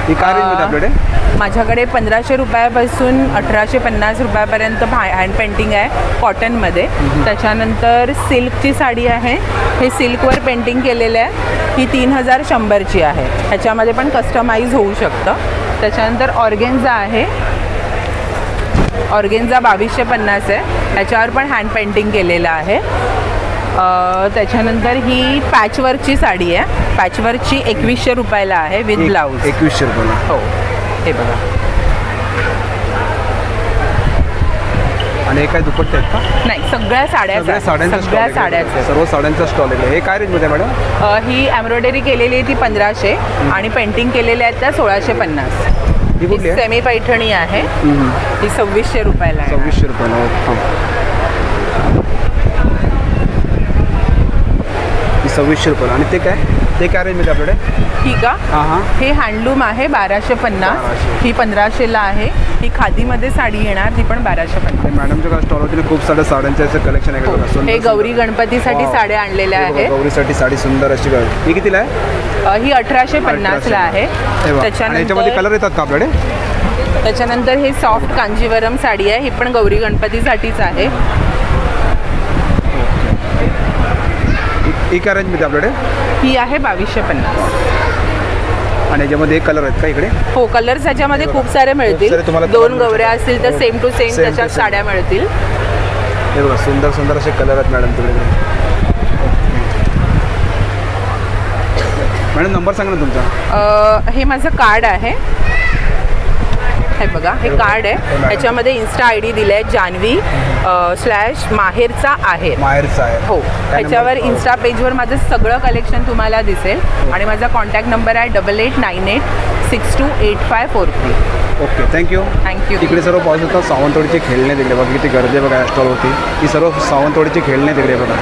ही काय रेंजमध्ये आपल्याकडे? माझ्याकडे 1500 रुपयापासून 1850 रुपयापर्यंत हँड पेंटिंग आहे कॉटनमध्ये. त्याच्यानंतर सिल्कची साडी आहे. हे सिल्कवर पेंटिंग केलेलं आहे. ही 3100ची आहे. ह्याच्यामध्ये पण कस्टमाइज होऊ शकतं. त्याच्यानंतर ऑर्गेन्झा आहे. ऑर्गेन्झा 2250 आहे. ह्याच्यावर पण हँड पेंटिंग केलेलं आहे. त्याच्यानंतर ही पॅचवर्कची साडी आहे. पॅचवर्कची 2100 रुपयाला आहे विथ ब्लाऊज. 2100 रुपयाला. हो हे बघा. आणि हे काय दुपट्टे आहेत का? नाही सगळ्या साड्या सगळ्या साड्यांचा सगळ्या साड्याचं सर्व साड्यांचा स्टॉल आहे. हे काय रेंजमध्ये आहे मॅडम? ही एम्ब्रॉयडरी केलेली आहे ती 1500 आणि पेंटिंग केलेल्या आहेत त्या 1650. ही कुठली आहे? सेमी पैठणी आहे. ही 2600 रुपयाला आहे. 2600 रुपयाला. ही 2600 रुपयाला. आणि ते काय? ते काय रेंजमध्ये आपल्याकडे? ही का? हां हां. हे हँडलूम आहे 1250. ही 1500ला आहे. ही खादीमध्ये साडी येणार, ती पण 1250. मॅडमच्या स्टॉलवरती खूप साऱ्या साड्यांचे असं कलेक्शन आहे बघा. हे गौरी गणपतीसाठी साड्या आणलेल्या आहेत. गौरीसाठी साडी सुंदर अशी गौरी. ही कितीला आहे? ही 1850ला आहे. त्याच्यामध्ये कलर येतात का आपल्याकडे? त्याच्यानंतर हे सॉफ्ट कांजीवरम साडी आहे. ही पण गौरी गणपतीसाठीच आहे. ही काय रेंजमध्ये आपल्याकडे? ही आहे 2250. आणि याच्यामध्ये कलर आहेत का इकडे? हो, कलर्स ह्याच्यामध्ये खूप सारे मिळतील. तुम्हाला 2 गौऱ्या असतील तर सेम टू सेम त्याच्यात साड्या मिळतील. हे बघा सुंदर सुंदर असे कलर आहेत मॅडम तिकडे. मॅडम नंबर सांगा ना तुमचा. हे माझं कार्ड आहे. हे बघा, हे कार्ड आहे. ह्याच्यामध्ये इन्स्टा ID दिलं आहे जान्हवी /माहेरचा आहे. माहेरचा आहे. हो, ह्याच्यावर इन्स्टा पेजवर माझं सगळं कलेक्शन तुम्हाला दिसेल. आणि माझा कॉन्टॅक्ट नंबर आहे 8898628543. Okay, thank you. थँक्यू. तिकडे सर्व पाहू शकता सावंतवाडीचे खेळणे तिकडे बघा किती गर्दी बघा या स्टॉलवरती. ही सर्व सावंतवाडीचे खेळणे तिकडे बघा.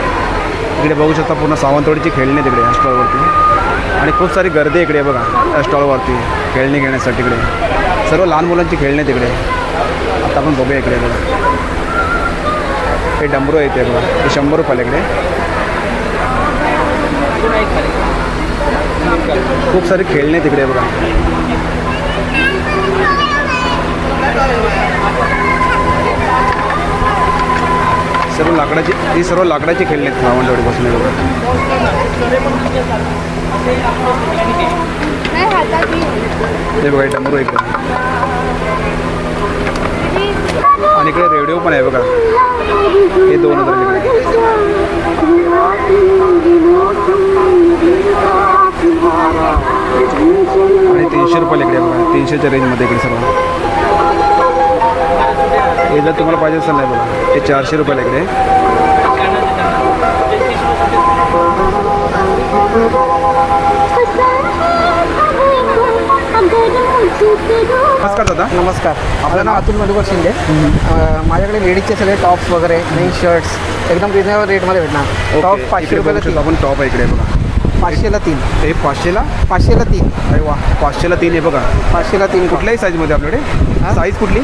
इकडे बघू शकता पूर्ण सावंतवाडीचे खेळणे तिकडे या स्टॉलवरती. आणि खूप सारी गर्दी इकडे बघा या स्टॉलवरती खेळणी घेण्यासाठी. इकडे सर्व लहान मुलांची खेळणे तिकडे. आता आपण बघूया इकडे बघा. हे डमरू येते बघा. हे 100 रुपयाला इकडे. खूप सारे खेळणे तिकडे बघा. सर्व लाकडाची, ही सर्व लाकडाची खेळणे आहेत सावंतवाडीपासून बघा. हे बघा डमरू इकडे. आणि इकडे रेडिओ पण आहे बघा. हे 2000 इकडे. आणि 300 रुपयाला इकडे बघा. 300च्या रेंजमध्ये इकडे सर्व. हे जर तुम्हाला पाहिजे असेल नाही बघा. हे 400 रुपयाला इकडे. नमस्कार दादा. नमस्कार. आपलं नाव अतुल मधुकर शिंदे. माझ्याकडे लेडीजचे सगळे टॉप्स वगैरे नवीन शर्ट्स एकदम रिजनेबल रेटमध्ये भेटणार. टॉप 500 रुपयाला 3. आपण टॉप आहे इकडे बघा. 500ला 3. हे 500ला 3. अरे वा. 500ला 3 आहे बघा. 500ला 3. कुठल्याही साईजमध्ये आपल्याकडे? साईज कुठली?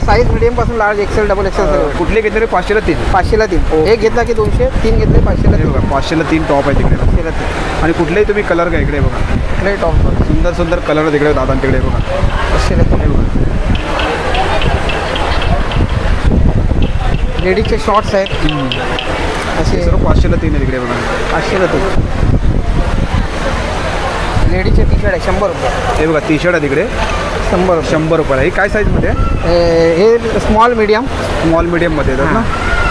साईज मीडियम पासून लार्ज, एक्सेल, डबल एक्सेल कुठले घेतले? 500ला 3. 500ला 3. एक घेतला की 200, 3 घेतले 500ला 3. बघा 500ला 3 टॉप आहे तिकडे. 500ला 3. आणि कुठलेही तुम्ही कलर घ्या इकडे बघा. कुठलेही टॉप सुंदर सुंदर कलर तिकडे दादांकडे बघा. 500ला 3 बघा. लेडीजचे शॉर्ट्स आहेत असे सर्व 500ला 3 आहे तिकडे बघा. 500ला 3. लेडीजचे टी शर्ट आहे 100 रुपये. हे बघा टी शर्ट आहे तिकडे 100 रुपयाला. हे काय साईजमध्ये आहे? हे स्मॉल मीडियम. स्मॉल मीडियममध्ये येतात ना.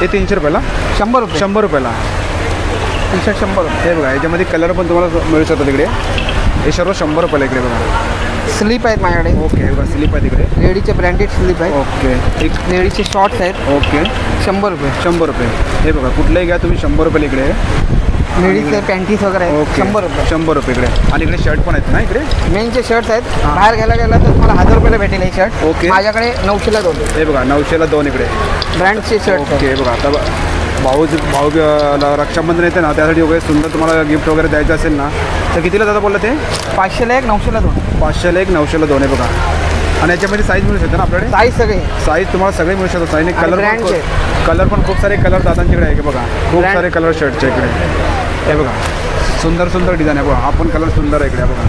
हे 300 रुपयाला. 100 रुपये. 100 रुपयाला टी शर्ट 100 रुपये. हे बघा याच्यामध्ये कलर पण तुम्हाला मिळू शकतो तिकडे. हे सर्व 100 रुपयाला इकडे बघा. स्लीप आहेत माझ्याकडे. ओके, बघा स्लीप आहे तिकडे. लेडीजचे ब्रँडेड स्लीप आहेत. ओके. एक लेडीजचे शॉर्ट्स आहेत. ओके. 100 रुपये. 100 रुपये. हे बघा कुठलंही घ्या तुम्ही 100 रुपयाला इकडे. लेडीजचे पॅन्टीज वगैरे आहेत. ओके. 100 रुपये. 100 रुपये इकडे. आणि इकडे शर्ट पण आहेत ना इकडे. मेनचे शर्ट्स आहेत. बाहेर घ्यायला गेला तर तुम्हाला 1000 रुपयाला भेटेल हे शर्ट. ओके. माझ्याकडे 900ला 2. हे बघा 900ला 2 इकडे. ब्रँडचे शर्ट. ओके. बघा आता भाऊ रक्षाबंधन येते ना त्यासाठी वगैरे सुंदर तुम्हाला गिफ्ट वगैरे द्यायचं असेल ना तर कितीला दादा बोललं ते? 500ला 1, 900ला 2. 500ला 1, 900ला 2 आहे बघा. आणि याच्यामध्ये साईज मिळू शकते ना आपल्याकडे? साईज सगळे. साईज तुम्हाला सगळे मिळू शकतात. साईज आणि brandचे. कलर पण खूप सारे कलर दादांच्याकडे आहे की बघा. खूप सारे कलर शर्टचे इकडे. हे बघा सुंदर सुंदर डिझाईन आहे बघा. हा पण कलर सुंदर आहे इकडे बघा.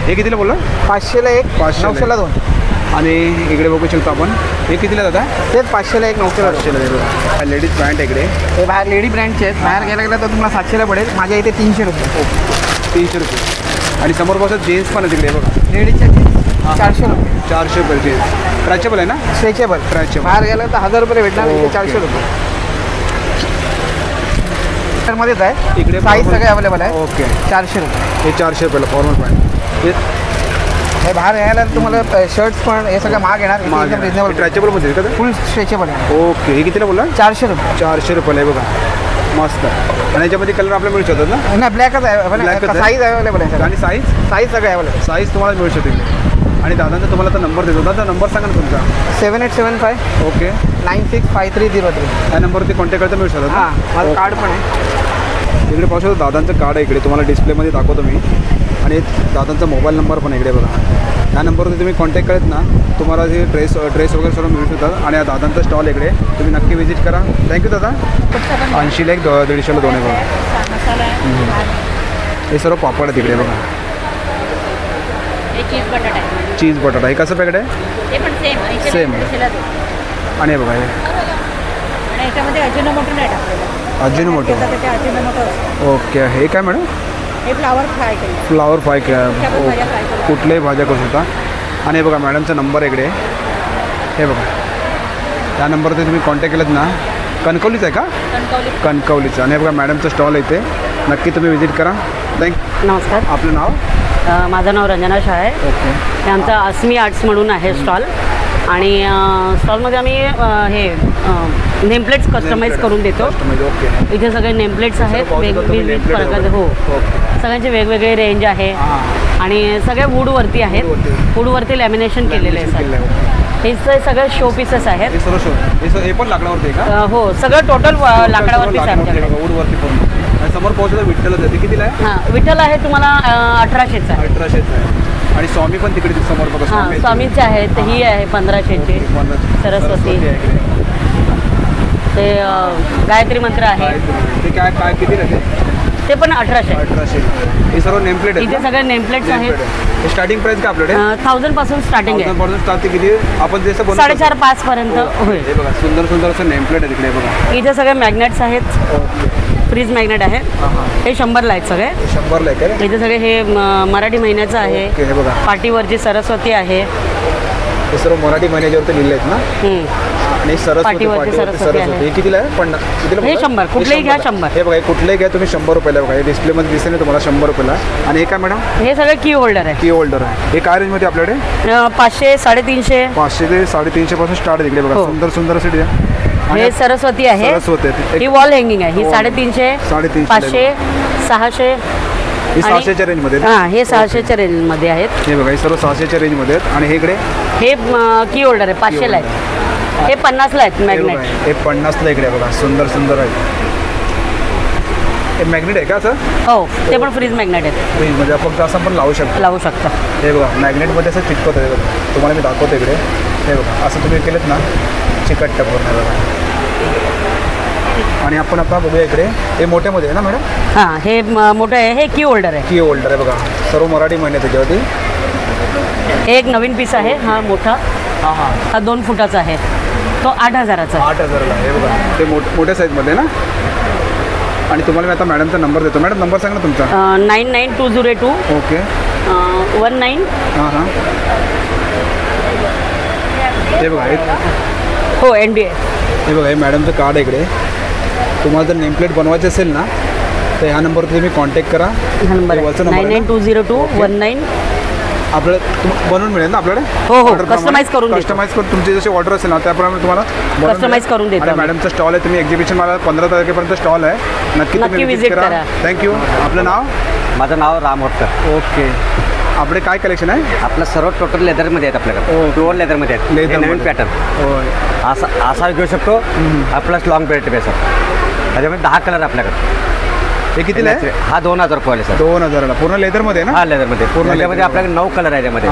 हे कितीला बोललं? 500ला 1, 900ला 2. आणि इकडे बघू शकतो आपण. हे कितीला दादा? तेच 500ला 1, 900ला 2. 500ला बघा. लेडीज पॅन्ट आहे इकडे. हे बाहेर लेडी ब्रँडचे आहेत. बाहेर घ्यायला गेला तर तुम्हाला 700ला पडेल. माझ्या इथे 300 रुपये. 300 रुपये. आणि समोर बघा जीन्स पण आहे तिकडे बघा. लेडीजचे 400 रुपये. 400 रुपये जीन्स. ट्रॅचेबल आहे ना? स्ट्रेचेबल. ट्रॅचेबल. बाहेर गेला तर 1000 रुपये भेटणार. इथे 400 रुपये. मध्येच आहे इकडे. साईज सगळे अवेलेबल आहे. ओके. 400 रुपये. हे 400 रुपयाला फॉर्मल पॅन्ट. हे बाहेर यायला तुम्हाला शर्ट्स पण हे सगळं महाग येणार. एकदम रिजनेबल. ट्रॅचेबलमध्ये का? फुल स्ट्रेचेबल आहे. ओके. हे कितीला बोला? 400 रुपये. 400 रुपयाला आहे बघा. मस्त. आणि याच्यामध्ये कलर आपल्याला मिळू शकतात ना? नाही ब्लॅकच आहे. साईज अवेलेबल आहे. आणि साईज? साईज सगळे अवेलेबल. साईज तुम्हाला मिळू शकते. आणि दादांचा तुम्हाला तर नंबर देतो. दादा नंबर सांगा ना तुमचा. 7875 ओके. 965303. या नंबरवरती कॉन्टॅक्ट करता मिळू शकतात. हां माझं कार्ड पण आहे. इकडे पाहू शकता दादांचं कार्ड आहे इकडे, तुम्हाला डिस्प्लेमध्ये दाखवतो मी. आणि दादांचा मोबाईल नंबर पण इकडे बघा. या नंबरवरती तुम्ही कॉन्टॅक्ट करत ना, तुम्हाला जे ड्रेस वगैरे सर्व मिळू शकतात. आणि दादांचा स्टॉल इकडे तुम्ही नक्की व्हिजिट करा. थँक्यू दादा. 80ला 1, 150ला 2 आहे बघा. हे सर्व पापड आहे तिकडे बघा. चीज बटाटा आहे. चीज बटाटा हे कसं पॅकेट आहे? ते पण सेम सेम. आणि हे बघा हे आणि याच्यामध्ये अजिनोमोटो नाही टाकलेलं. अजिनोमोटो. त्याचे अजिनोमोटो. ओके. हे काय मॅडम? हे फ्लावर फ्राय केलं. फ्लावर फ्राय केला. त्याच्यावर भाज्या फ्राय केल्या. कुठल्याही भाज्या करू शकता. आणि हे बघा मॅडमचा नंबर इकडे, हे बघा त्या नंबरवरती तुम्ही कॉन्टॅक्ट केलात ना. कणकवलीचं आहे का? कणकवलीचं. आणि हे बघा मॅडमचं स्टॉल आहे इथे, नक्की तुम्ही व्हिजिट करा. नमस्कार. आपलं नाव? माझं नाव रंजना शाह आहे. ओके. हे आमचं अस्मी आर्ट्स म्हणून आहे स्टॉल. आणि स्टॉलमध्ये आम्ही हे नेमप्लेट्स कस्टमाइज करून देतो. ओके. इथे सगळे नेमप्लेट्स आहेत वेगवेगळे प्रकारचे. हो, सगळ्यांचे वेगवेगळे रेंज आहे. आणि सगळे वूडवरती आहेत. वूडवरती लॅमिनेशन केलेलं आहे सर. हे सगळे शो पीसेस आहेत. हे पण लाकडावरती आहे का? हो, सगळं टोटल लाकडावरतीच आहे आमच्याकडे. वूडवरती पण. समोर पोहोचलं विठ्ठलच आहे. ते कितीला आहे? हां, विठ्ठल आहे तुम्हाला 1800चा आहे. 1800चा आहे. आणि स्वामी पण तिकडे समोर बघा. हां, स्वामींचे आहेत. ही आहे 1500ची. सरस्वती. ते गायत्री मंत्र आहे. ते काय काय कितीला आहे? ते पण 1800. 1800. हे सर्व नेमप्लेट आहे. इथे सगळे नेमप्लेट्स आहेत. स्टार्टिंग प्राइस का आपल्याकडे? 1000 पासून स्टार्टिंग आहे. 1000 पासून स्टार्ट. किती आपण जसं बनवतो 4.5-5 पर्यंत होईल. हे बघा सुंदर सुंदर असं नेमप्लेट आहे तिकडे बघा. इथे सगळे मॅग्नेट्स आहेत. फ्रीज मॅग्नेट आहे. हे 100ला आहेत सगळे. 100ला आहे का? इथे सगळे हे मराठी महिन्याचं आहे. हे बघा पाटीवरची सरस्वती आहे. हे सर्व मराठी महिन्याच्यावरती लिहिले आहेत ना. आणि सरस्वती पाटीवरती सरस्वती आहे. हे कितीला आहे? 50. कितीला? हे 100. कुठलेही घ्या 100. हे बघा कुठलेही घ्या तुम्ही 100 रुपयाला. बघा हे डिस्प्लेमध्ये दिसेल तुम्हाला 100 रुपयाला. आणि हे काय मॅडम? हे सगळे की होल्डर आहे. की होल्डर आहे. हे काय रेंजमध्ये आपल्याकडे? 500, 350. 500 ते 350 पासून स्टार्ट आहे तिकडे बघा. सुंदर सुंदर असे डिझाईन. हे सरस्वती आहे. सरस्वती आहे. ही वॉल हँगिंग आहे. ही 350, 500, 600. ही 600च्या रेंजमध्ये. हां, हे 600च्या रेंजमध्ये आहेत. हे बघा हे सर्व 600च्या रेंजमध्ये आहेत. आणि हे इकडे हे की होल्डर आहे 500ला आहे. हे 50ला आहेत मॅग्नेट. हे 50ला इकडे बघा. सुंदर सुंदर आहे. हे मॅग्नेट आहे का सर? हो, ते पण फ्रीज मॅग्नेट आहेत. फ्रीजमध्ये फक्त असं पण लावू शकता. हे बघा मॅग्नेटमध्ये असं चिटकत आहे बघा. तुम्हाला मी दाखवतो इकडे. हे बघा असं तुम्ही केलेत ना चिकट पूर्ण बघा. आणि आपण आता बघूया इकडे हे मोठ्यामध्ये आहे ना मॅडम? हां, हे मोठं आहे. हे की होल्डर आहे. की होल्डर आहे बघा. सर्व मराठी महिने त्याच्यावरती. हे एक नवीन पीस आहे. हा मोठा. हा 2 फुटाचा आहे. तो 8000चा. 8000ला. हे बघा ते मोठ्या साईजमध्ये ना. आणि तुम्हाला मी आता मॅडमचा नंबर देतो. मॅडम नंबर सांगा ना तुमचा. 99202. ओके. 19. हां. हे बघा हो, NDA. हे बघा हे मॅडमचं कार्ड आहे इकडे. तुम्हाला जर नेमप्लेट बनवायचे असेल ना तर ह्या नंबरवरती तुम्ही कॉन्टॅक्ट करा. हा नंबर 9920219. आपल्याला बनवून मिळेल ना आपल्याकडे? हो, कस्टमाइज करून तुमची जशी ऑर्डर असेल ना त्याप्रमाणे तुम्हाला कस्टमाइज करून देतो. आणि मॅडमचा स्टॉल आहे. तुम्ही एक्झिबिशन मला 15 तारखेपर्यंत स्टॉल आहे. नक्की विजिट करा. थँक्यू. आपलं नाव? माझं नाव राम होटकर. ओके. आपले काय कलेक्शन आहे? आपलं सर्व टोटल लेदरमध्ये आहेत आपल्याकडे. प्युअर लेदरमध्ये आहेत. लेदर नवीन पॅटर्न. होय. असा घेऊ शकतो. प्लस लॉंग बेल्ट बेस त्याच्यामध्ये 10 कलर आपल्याकडे. हे कितीला आहे? हा 2000 रुपयाला सर. 2000ला. पूर्ण लेदरमध्ये ना? हा लेदरमध्ये. त्याच्यामध्ये आपल्याकडे 9 कलर आहे त्यामध्ये.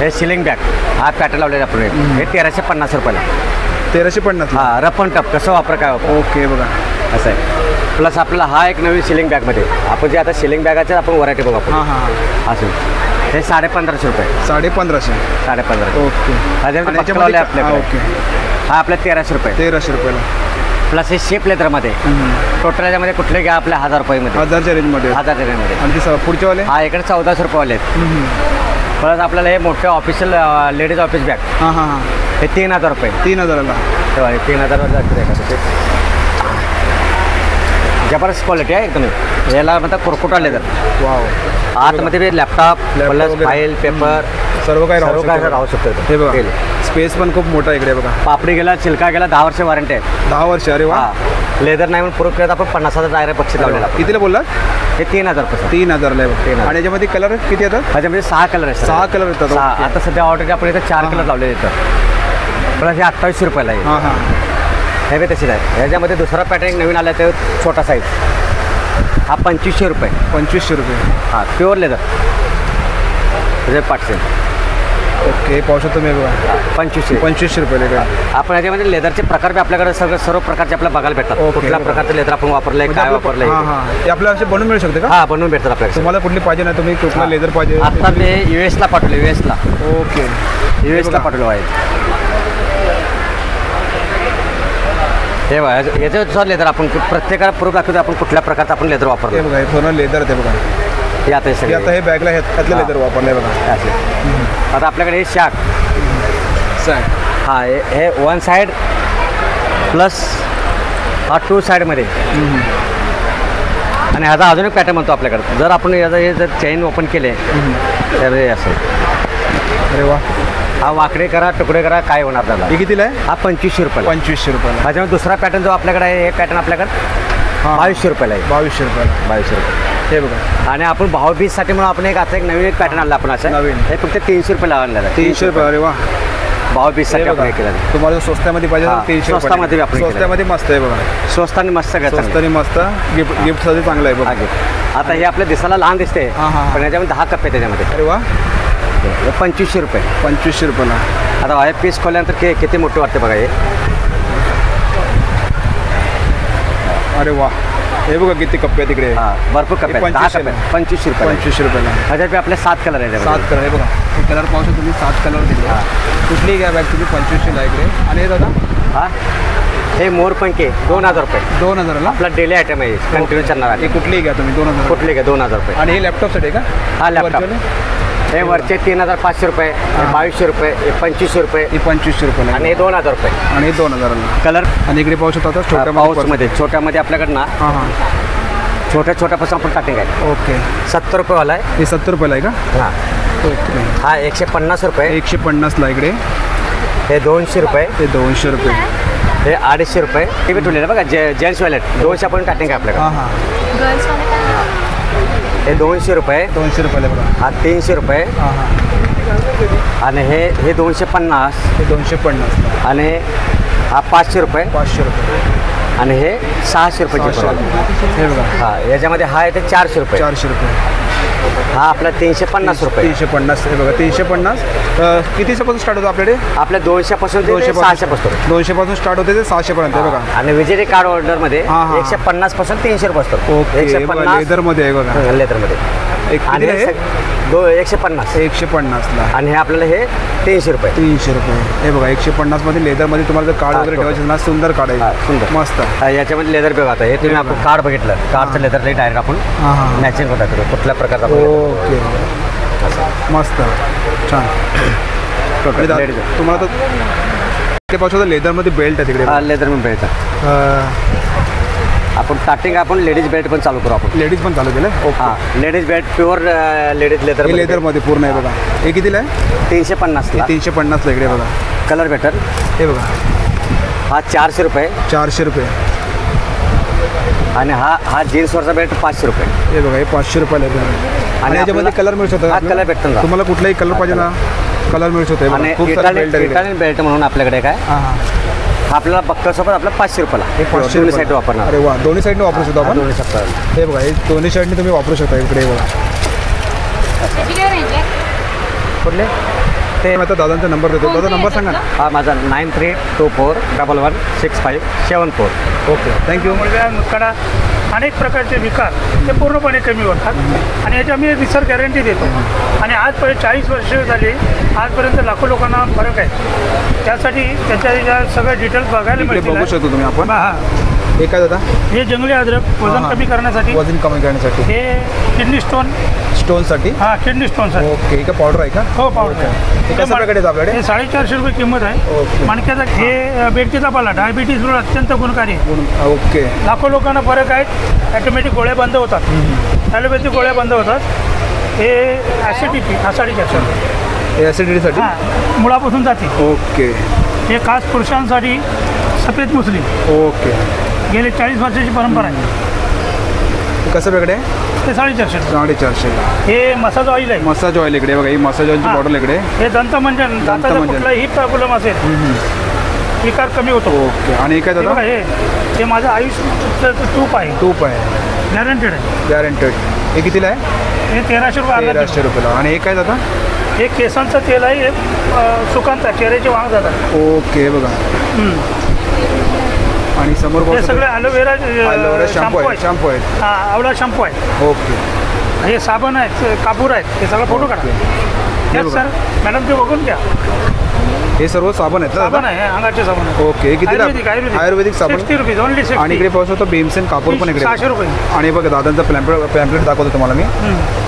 हे सिलिंग बॅग हा पॅटर्न लावलेला आपण. हे 1350 रुपयाला. 1350. हा रफ अँड टफ कसं वापर काय वापर. ओके बघा असं आहे. प्लस आपल्याला हा एक नवीन सिलिंग बॅगमध्ये आपण जे आता सिलिंग बॅगाचे आपण व्हरायटी बघू आपण. असं हे 1550 रुपये. 1550. 1550. ओके. आपल्याकडे हा आपल्या 1300 रुपये. 1300 रुपयाला. प्लस हे शेप लेदरमध्ये. टोटल याच्यामध्ये कुठले घ्या आपल्या 1000 रुपयामध्ये. 1000च्या रेंजमध्ये. 1000च्या रेंजमध्ये. आणि पुढचे वाले हा इकडे 1400 रुपयेवाले आहेत. प्लस आपल्याला हे मोठे ऑफिशियल लेडीज ऑफिस बॅग. हे 3000 रुपये. 3000ला. तेव्हा 3000 जबरदस्त क्वालिटी आहे एकदम. याला म्हणतात कुरकुटा लेदर. वाव. आतमध्ये लॅपटॉप प्लस फाईल पेपर सर्व काही राहू शकतं. हे बघा स्पेस पण खूप मोठा इकडे बघा. पापडी गेला चिलका गेला 10 वर्ष वॉरंटी आहे. 10 वर्ष. अरे वा. लेदर नाही म्हणून प्रूफ करत आपण 50,000 डायरेक्ट बक्षीस लावलेला. कितीला बोललात? हे 3000 रुपये. 3000ला आहे. आणि याच्यामध्ये कलर किती येतात? ह्याच्यामध्ये 6 कलर आहेत. 6 कलर येतात. आता सध्या ऑर्डर आपण इथं 4 कलर लावलेले येतात. प्लस हे 2800 रुपयाला आहे. हे बी तशीच आहे. ह्याच्यामध्ये दुसरा पॅटर्न नवीन आला ते छोटा साईज. हा 2500 रुपये. 2500 रुपये. हां प्युअर लेदर त्याचे पार्टसेल. ओके पाहू शकतो मी बघा 2500 रुपये लेदर. आपण याच्यामध्ये लेदरचे प्रकार बी आपल्याकडे सर्व प्रकारचे आपल्याला बघायला भेटतात. कुठल्या प्रकारचं लेदर आपण वापरलंय काय वापरलंय ते आपल्याला असे बनवून मिळू शकते का? हां बनवून भेटतात आपल्याला. तुम्हाला कुठली पाहिजे ना तुम्ही कुठला लेदर पाहिजे? आता ते US ला पाठवले US ला. ओके US ला पाठवलं आहे. हे बघा याच्यावर लेदर आपण प्रत्येकाला प्रूफ दाखवतो आपण कुठल्या प्रकारचं आपण लेदर वापरतो. हे बघा हे पूर्ण लेदर आहे बघा. हे आता हे आता हे बॅगला ह्यातलं लेदर वापरलंय बघा. आता आपल्याकडे हे शॅक हां हे 1 साईड प्लस हा 2 साईडमध्ये आणि ह्याचा अजून एक पॅटर्न म्हणतो आपल्याकडे. जर आपण याचा हे जर चेन ओपन केले तर हे असं. अरे वा. हा वाकडे करा तुकडे करा काय होणार त्याला. हे कितीला आहे? हा 2500 रुपये. 2500 रुपये. ह्याच्यामध्ये दुसरा पॅटर्न जो आपल्याकडे आहे हे पॅटर्न आपल्याकडे 2200 रुपयाला आहे. 2200 रुपये. 2200 रुपये. हे बघा आणि आपण भाऊबीजसाठी म्हणून आपण एक आता एक नवीन पॅटर्न आणला आपण असं नवीन. हे फक्त 300 रुपये लावलेलं आहे. 300 रुपये. अरे वा. भाऊबीजसाठी आपण हे केलं. तुम्हाला स्वस्तामध्ये पाहिजे तर 300 रुपये. स्वस्तामध्ये आपण स्वस्तामध्ये मस्त आहे बघा. स्वस्त आणि मस्त सगळं स्वस्त आणि मस्त गिफ्टसाठी चांगलं आहे बघा. आता हे आपल्या दिसायला लहान दिसते पण याच्यामध्ये 10 कप आहे त्याच्यामध्ये. अरे वा. 2500 रुपये. 2500 रुपयाला. आता हे पीस खोल्यानंतर किती मोठे वाटते बघा हे. अरे वा. हे बघा किती कप्पे तिकडे. भरपूर कप आहे. 10 कप आहे. 2500 रुपये. 2500 रुपयाला. ह्याच्यात आपले 7 कलर आहे. 7 कलर आहे बघा. हे कलर पाहू शकतो तुम्ही 7 कलर दिले. कुठली घ्या बॅग तुम्ही 2500ला इकडे. आणि हे दादा हां हे मोरपंखे 2000 रुपये. 2000ला आपला डेली आयटम आहे कंटिन्यू चालणार आहे. हे कुठली घ्या तुम्ही 2000. कुठली घ्या 2000 रुपये. आणि हे लॅपटॉपसाठी का? हा लॅपटॉप हे वरचे 3500 रुपये. हे 2200 रुपये. हे 2500 रुपये. हे 2500 रुपये. आणि हे 2000 रुपये. आणि हे 2000ला कलर. आणि इकडे पाहू शकतो आता छोट्या पाऊसमध्ये छोट्यामध्ये आपल्याकडं ना छोट्यापासून आपण स्टार्टिंग आहे. ओके 70 रुपयेवाला आहे. हे 70 रुपयाला आहे का? हां ओके. हा 150 रुपये. 150ला इकडे. हे 200 रुपये. हे 200 रुपये. हे 250 रुपये. हे बी ठेवलेलं बघा जेंट्स वॉलेट 200 आपण स्टार्टिंग आहे आपल्याकडे. हे 200 रुपये. 200 रुपयाला बघा. हा 300 रुपये. आणि हे 250. हे 250. आणि हा 500 रुपये. 500 रुपये. आणि हे 600 रुपयाचे. हे बघा. हां याच्यामध्ये हा आहे ते 400 रुपये. 400 रुपये. हा आपला 350 रुपये. 350. हे बघा 350. कितीपासून स्टार्ट होतो आपल्याकडे? आपल्या 200 पासून 600 पासून. 200 पासून स्टार्ट होते ते 600 पर्यंत. हे बघा. आणि व्हिजिटिंग कार्ड ऑर्डरमध्ये 150 पासून 300 रुपये असतो. ओके. लेदरमध्ये आहे बघा. लेदरमध्ये. आणि 150. 150ला. आणि हे आपल्याला हे 300 रुपये. 300 रुपये. हे बघा 150 मध्ये लेदरमध्ये तुम्हाला जर कार्ड वगैरे ठेवायचं ना सुंदर कार्ड आहे. सुंदर मस्त. याच्यामध्ये लेदर बघा आता हे तुम्ही आपण कार्ड बघितलं कार्डचं लेदर डायरेक्ट आपण मॅचिंग होतात कुठल्या प्रकारचा. ओके मस्त छान. तुम्हाला तर पासून लेदरमध्ये बेल्ट आहे तिकडे. हा लेदर पण बेल्ट आपण स्टार्टिंग आपण लेडीज बेल्ट पण चालू करू. आपण लेडीज पण चालू केलं. हां ladies belt pure ladies leather. लेदरमध्ये पूर्ण आहे बघा. हे कितीला आहे? 350. 350ला इकडे बघा. कलर भेटर. हे बघा. हा 400 रुपये. 400 रुपये. आणि हा जीन्सवरचा बेल्ट 500 रुपये. हे बघा हे 500 रुपयाला आहे. आणि याच्यामध्ये कलर मिळू शकतो. हा कलर भेटतो. तुम्हाला कुठलाही कलर पाहिजे ना कलर मिळू शकतो. आणि इटालियन बेल्ट म्हणून आपल्याकडे काय आपल्याला बक्कलसोबत आपला 500 रुपयाला. हे 500 दोन्ही साईड वापरणार. अरे वा. दोन्ही साईडने वापरू शकतो आपण. दोन्ही शकता. हे बघा हे दोन्ही साईडने तुम्ही वापरू शकता. इकडे बघा कुठले ते आता दादांचा नंबर देतो. दादा नंबर सांगा ना. हा माझा 9324116574. Okay thank you. मुलगा अनेक प्रकारचे विकार ते पूर्णपणे कमी होतात आणि याची आम्ही रिसर्च गॅरंटी देतो. आणि आजपर्यंत 40 वर्ष झाली आजपर्यंत लाखो लोकांना फरक आहे. त्यासाठी त्याच्या सगळं डिटेल्स बघायला मिळतील. बघू शकतो तुम्ही आपण. हे काय दादा? हे जंगली अद्रक वजन कमी करण्यासाठी. वजन कमी करण्यासाठी. हे किडनी स्टोनसाठी. हां किडनी स्टोनसाठी. ओके का पावडर आहे का? हो पावडर आहे. कसं पॅकेट आहे आपल्याकडे? हे 450 रुपये किंमत आहे. मणक्याचा हे बेडकीचा पाला डायबिटीजवर अत्यंत गुणकारी आहे. ओके. लाखो लोकांना फरक आहेत. ॲटोमॅटिक गोळ्या बंद होतात. ॲलोपॅथिक गोळ्या बंद होतात. हे ॲसिडिटी आषाढीची ॲसिडिटी. हे ॲसिडिटीसाठी. हां मुळापासून जाते. ओके. हे खास पुरुषांसाठी सफेद मुसली. ओके. गेले 40 वर्षाची परंपरा आहे. कसं वेगळे? ते 450. 450. हे मसाज ऑइल आहे. मसाज ऑइल इकडे बघा. ही मसाज ऑइलची बॉटल इकडे. हे दंतमंजन. दाताचा कुठलाही प्रॉब्लेम असेल विकार कमी होतो. ओके. आणि काय दादा? हे माझं आयुष तूप आहे. तूप आहे. गॅरंटेड आहे. गॅरंटेड. हे कितीला आहे? हे 1300 रुपये अर्धा 1300 रुपयाला. आणि हे काय जातं? हे केसांचं तेल आहे. हे सुकांचा चेहऱ्याचे वांग जातात. ओके बघा. आणि समोर हे सगळे ॲलोवेरा शॅम्पू आहे. शॅम्पू आहे. हां, आवळा शॅम्पू आहे. ओके. हे साबण आहेत, कापूर आहेत. हे सगळं फोटो काढा. हे सर मॅडम ते बघून घ्या. हे सर्व साबण आहेत. साबण आहे, अंगाचे साबण आहे. ओके. हे कितीला? आयुर्वेदिक साबण. 60 रुपीज ओनली 60. आणि इकडे पाहू शकतो भीमसेन कापूर पण इकडे 600 रुपये. आणि बघा दादांचं पॅम्पलेट दाखवतो तुम्हाला मी.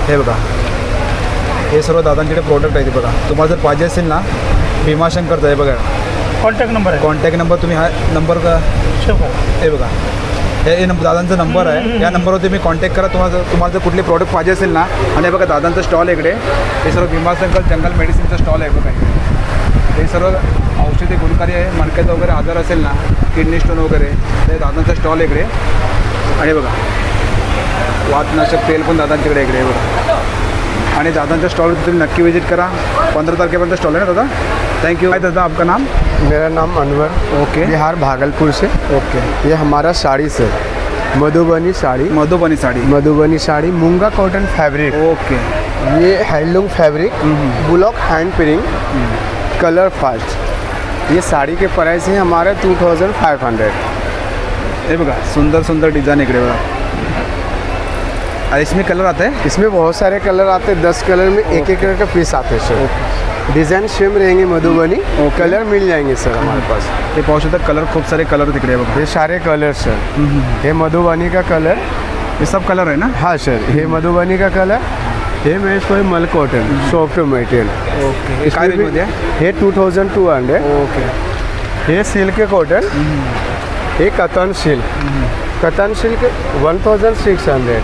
हे बघा, हे सर्व दादांकडे प्रोडक्ट आहे. बघा, तुम्हाला जर पाहिजे असेल ना भीमाशंकरचं आहे बघा. कॉन्टॅक्ट नंबर आहे. कॉन्टॅक्ट नंबर तुम्ही हा नंबर का हे बघा, हे दादांचा नंबर आहे. या नंबरवर तुम्ही कॉन्टॅक्ट करा. तुम्हाला जर कुठले प्रॉडक्ट पाहिजे असेल ना. आणि बघा दादांचं स्टॉल आहे इकडे. हे सर्व भीमाशंकर जंगल मेडिसिनचं स्टॉल आहे बघा. हे सर्व औषधी गुणकारी आहे. मणक्याचा वगैरे आजार असेल ना, किडनी स्टोन वगैरे, ते दादांचा स्टॉल आहे इकडे. आणि बघा वातनाशक तेल पण दादांच्याकडे इकडे बघा. आणि दादांच्या स्टॉलवर तुम्ही नक्की विजिट करा. 15 तारखेपर्यंत स्टॉल आहे ना दादा. Thank you. दादा आपका नाम? मेरा नाम अनवर। ओके। बिहार भागलपुर से। ओके। ये हमारा साड़ी सर, मधुबनी साड़ी। मधुबनी साड़ी। मधुबनी साड़ी, मूंगा कॉटन फैब्रिक। ओके। ये handloom fabric, block hand print, colour fast. ये साड़ी के प्राइस है हमारे 2500। ये बघा सुंदर सुंदर डिज़ाइन इकडे बघा। इसमें कलर आते हैं? इसमें बहुत सारे कलर आते हैं। 10 कलर में एक एक कलर का पीस आते हैं सर। डिज़ाइन सेम रहेंगे मधुबनी। कलर मिल जाएंगे सर हमारे पास। ये पहुँचे तक कलर खूब सारे कलर दिख रहे हैं। ये सारे कलर सर, ये मधुबनी का कलर, ये सब कलर है ना? हाँ सर, ये मधुबनी का कलर, ये मेरे को मल कॉटन सॉफ्ट मटेरियल। ओके। ये 2200। ओके। ये सिल्क कॉटन, ये कतन सिल्क 1600।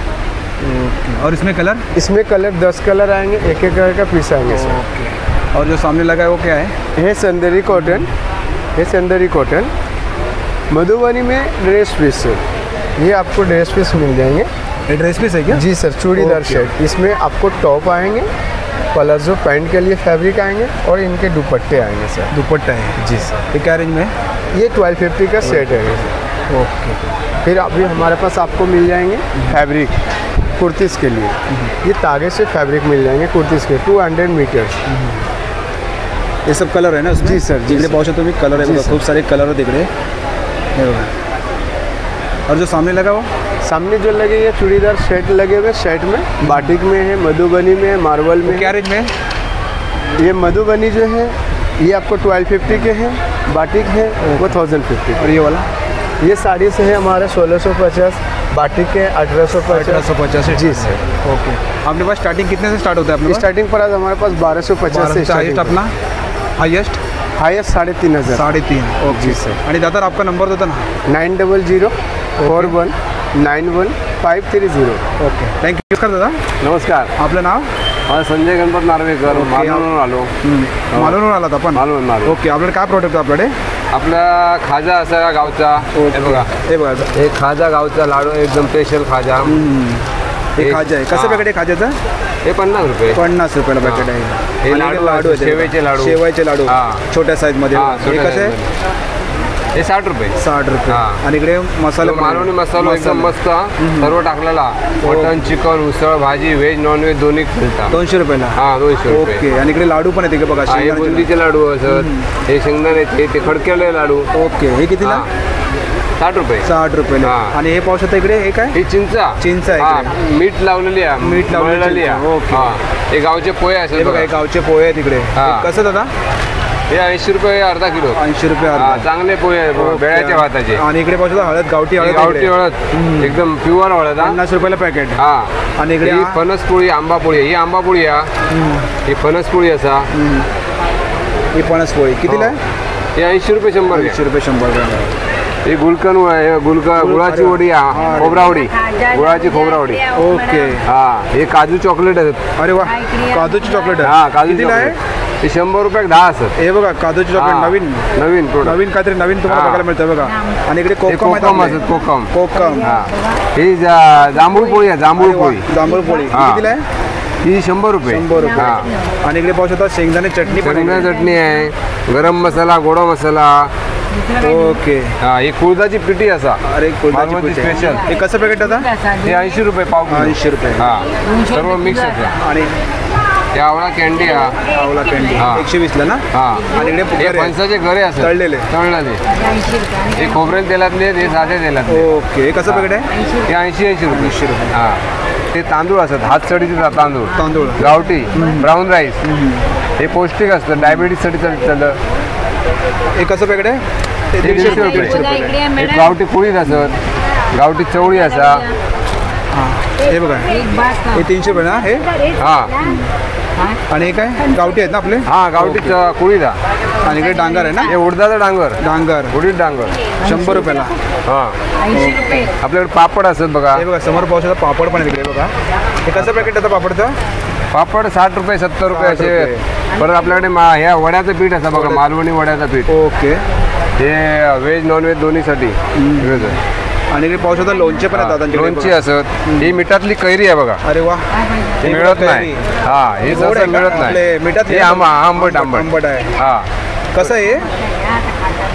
और इसमें कलर? इसमें कलर 10 कलर आएंगे, एक एक कलर का पीस आएंगे सर। ओके। और जो सामने लगा है वो क्या है? ये संदरी कॉटन, ये संदरी कॉटन मधुबनी में ड्रेस पीस सर। ये आपको ड्रेस पीस मिल जाएंगे। ये ड्रेस पीस है क्या? जी सर, चूड़ीदार शर्ट। इसमें आपको टॉप आएंगे, प्लाजो पैंट के लिए फैब्रिक आएंगे और इनके दुपट्टे आएंगे सर। दुपट्टा है जी सर। ये क्या रेंज में? ये 1250 का सेट है। ओके। फिर अभी हमारे पास आपको मिल जाएंगे फैब्रिक कुर्तीज़ के लिए। ये तागे से फैब्रिक मिल जाएंगे कुर्तीज़ के 200 मीटर्स। ये सब कलर है ना उसमें? जी सर। जितने पहुँचे तो भी कलर है, खूब सारे कलर दिख रहे हैं। और जो सामने लगा वो? सामने जो लगे ये चूड़ीदार शर्ट लगे हुए, शर्ट में बाटिक में है, मधुबनी में, मार्बल में। क्या रेंज में? ये मधुबनी जो है ये आपको 1250 के हैं, बाटिक है वो 1050। और ये वाला? ये साड़ी से है हमारे 1650, बाटिक के 1850। जी सर। ओके। आपके पास स्टार्टिंग कितने से स्टार्ट होता है? स्टार्टिंग प्राइस हमारे पास 1250 से हाईएस्ट अपना? हाईएस्ट 3500। 3.5। ओके जी सर। आणि दादा आपका नंबर देता ना? 900 41 91 530। Okay thank you sir. दादा नमस्कार, आपलं नाव? संजय गणपत नार्वेकर, मालवणवरून आलो. मालवणवरून आलात आपण? मालवण. ओके. आपल्याकडे काय प्रोडक्ट आहे आपल्याकडे? आपला खाजा असा गावचा. हे बघा, हे बघा, हे खाजा गावचा लाडू एकदम स्पेशल खाजा. हे खाजा आहे. कसं पॅकेट आहे खाज्याचं? हे 50 रुपये. 50 रुपयाला पॅकेट आहे. हे लाडू आहे शेवयाचे लाडू. शेवयाचे लाडू छोट्या साईजमध्ये. हे कसं आहे? हे 60 रुपये. 60 रुपये. आणि इकडे मसाला मालवणी मसाला एकदम मस्त सर्व टाकलेला. मटन, चिकन, उसळ, भाजी, व्हेज नॉन व्हेज दोन्ही मिळतात. 200 रुपयाला? हां 200 रुपये. ओके. आणि इकडे लाडू पण आहेत बघा. हे बुंदीचे लाडू असत, हे शेंगदाण्याचे, ते खडकेले लाडू. ओके. हे कितीला? 60 रुपये. 60 रुपये. आणि हे पावसात इकडे हे काय? ही चिंच आहे. मीठ लावलेली आहे. मीठ लावलेली आहे. ओके. हे गावचे पोहे असतात बघा. हे गावचे पोहे आहेत इकडे. कसं दादा? हे 80 रुपये अर्धा किलो. 80 रुपये अर्धा. चांगले पोहे बेळ्याच्या भाताचे. आणि इकडे पावसात हळद, गावठी हळद. गावठी हळद एकदम प्युअर हळद. 50 रुपयाला पॅकेट. हा. आणि इकडे ही फणस पोळी, आंबा पोळी. ही आंबा पोळी ही फणस पोळी असा. ही फणस पोळी कितीला आहे? हे 80 रुपये 100. 80 रुपये 100 ग्रॅम. ही गुळाची वडी, खोबरावडी, गुळाची खोबरावडी. ओके. हा. हे काजू चॉकलेट आहेत. अरे वा, काजूची चॉकलेट. हा काजू कितीला आहे? हे 100 रुपये 10 असत. हे बघा काजूची चॉकलेट नवीन काहीतरी नवीन तुम्हाला बघायला मिळतं बघा. आणि इकडे कोकम असत. कोकम. हा. ही जांभूळ पोळी आहे. जांभूळ पोळी. जांभूळ पोळी कितीला आहे? ही 100 रुपये. 100 रुपये. आणि इकडे पाहू शकता शेंगदाणे चटणी पण. शेंगदाणे चटणी आहे, गरम मसाला, गोडा मसाला, ओके. हा ही कुळदाची पिठी असा. अरे मालवणी स्पेशल. हे कसं पॅकेट आता? हे 80 रुपये पाव. 80 रुपये. हा सर्व मिक्स आहे. आणि हे आवळा कॅन्डी हा. आवळा कॅन्डी हा. 120 ला ना? हा. आणि इकडे हे फणसाचे गरे असतात तळलेले. हे खोबरेल तेलातले, हे साधे तेलातले. ओके. हे कसं पॅकेट आहे? हे 80 रुपये. हा ते तांदूळ असतात, हातसडीचे तांदूळ गावठी ब्राऊन राईस. हे पौष्टिक असतं, डायबिटीजसाठी चालतं. हे कसं पॅकेट आहे? ते 150 रुपये. हे गावठी पोळीच असत, गावठी चवळी असा. हे बघा हे 300 रुपये ना हे? हा. आणि हे काय गावठी आहेत ना आपले? हा गावठी कुळीदा. आणि इकडे डांगर आहे ना? हे उडदाचा डांगर उडीद डांगर 100 रुपयाला. हा. आपल्याकडे पापड असतात बघा. हे बघा समोर पावसाचा पापड पण आहे तिकडे बघा. हे कसं पॅकेट आता पापडचं? पापड 60 रुपये 70 रुपये असे. परत आपल्याकडे ह्या वड्याचं पीठ असं बघा, मालवणी वड्याचं पीठ. ओके. हे व्हेज नॉन व्हेज दोन्हीसाठी. आणि इकडे पावसाचा लोणचे पण आहेत दादांचे. लोणची असत. ही मिठातली कैरी आहे बघा. अरे वा. हे मिळत नाही. हा हे जसं मिळत नाही. मिठात हे आंबट आहे. हा. कसं आहे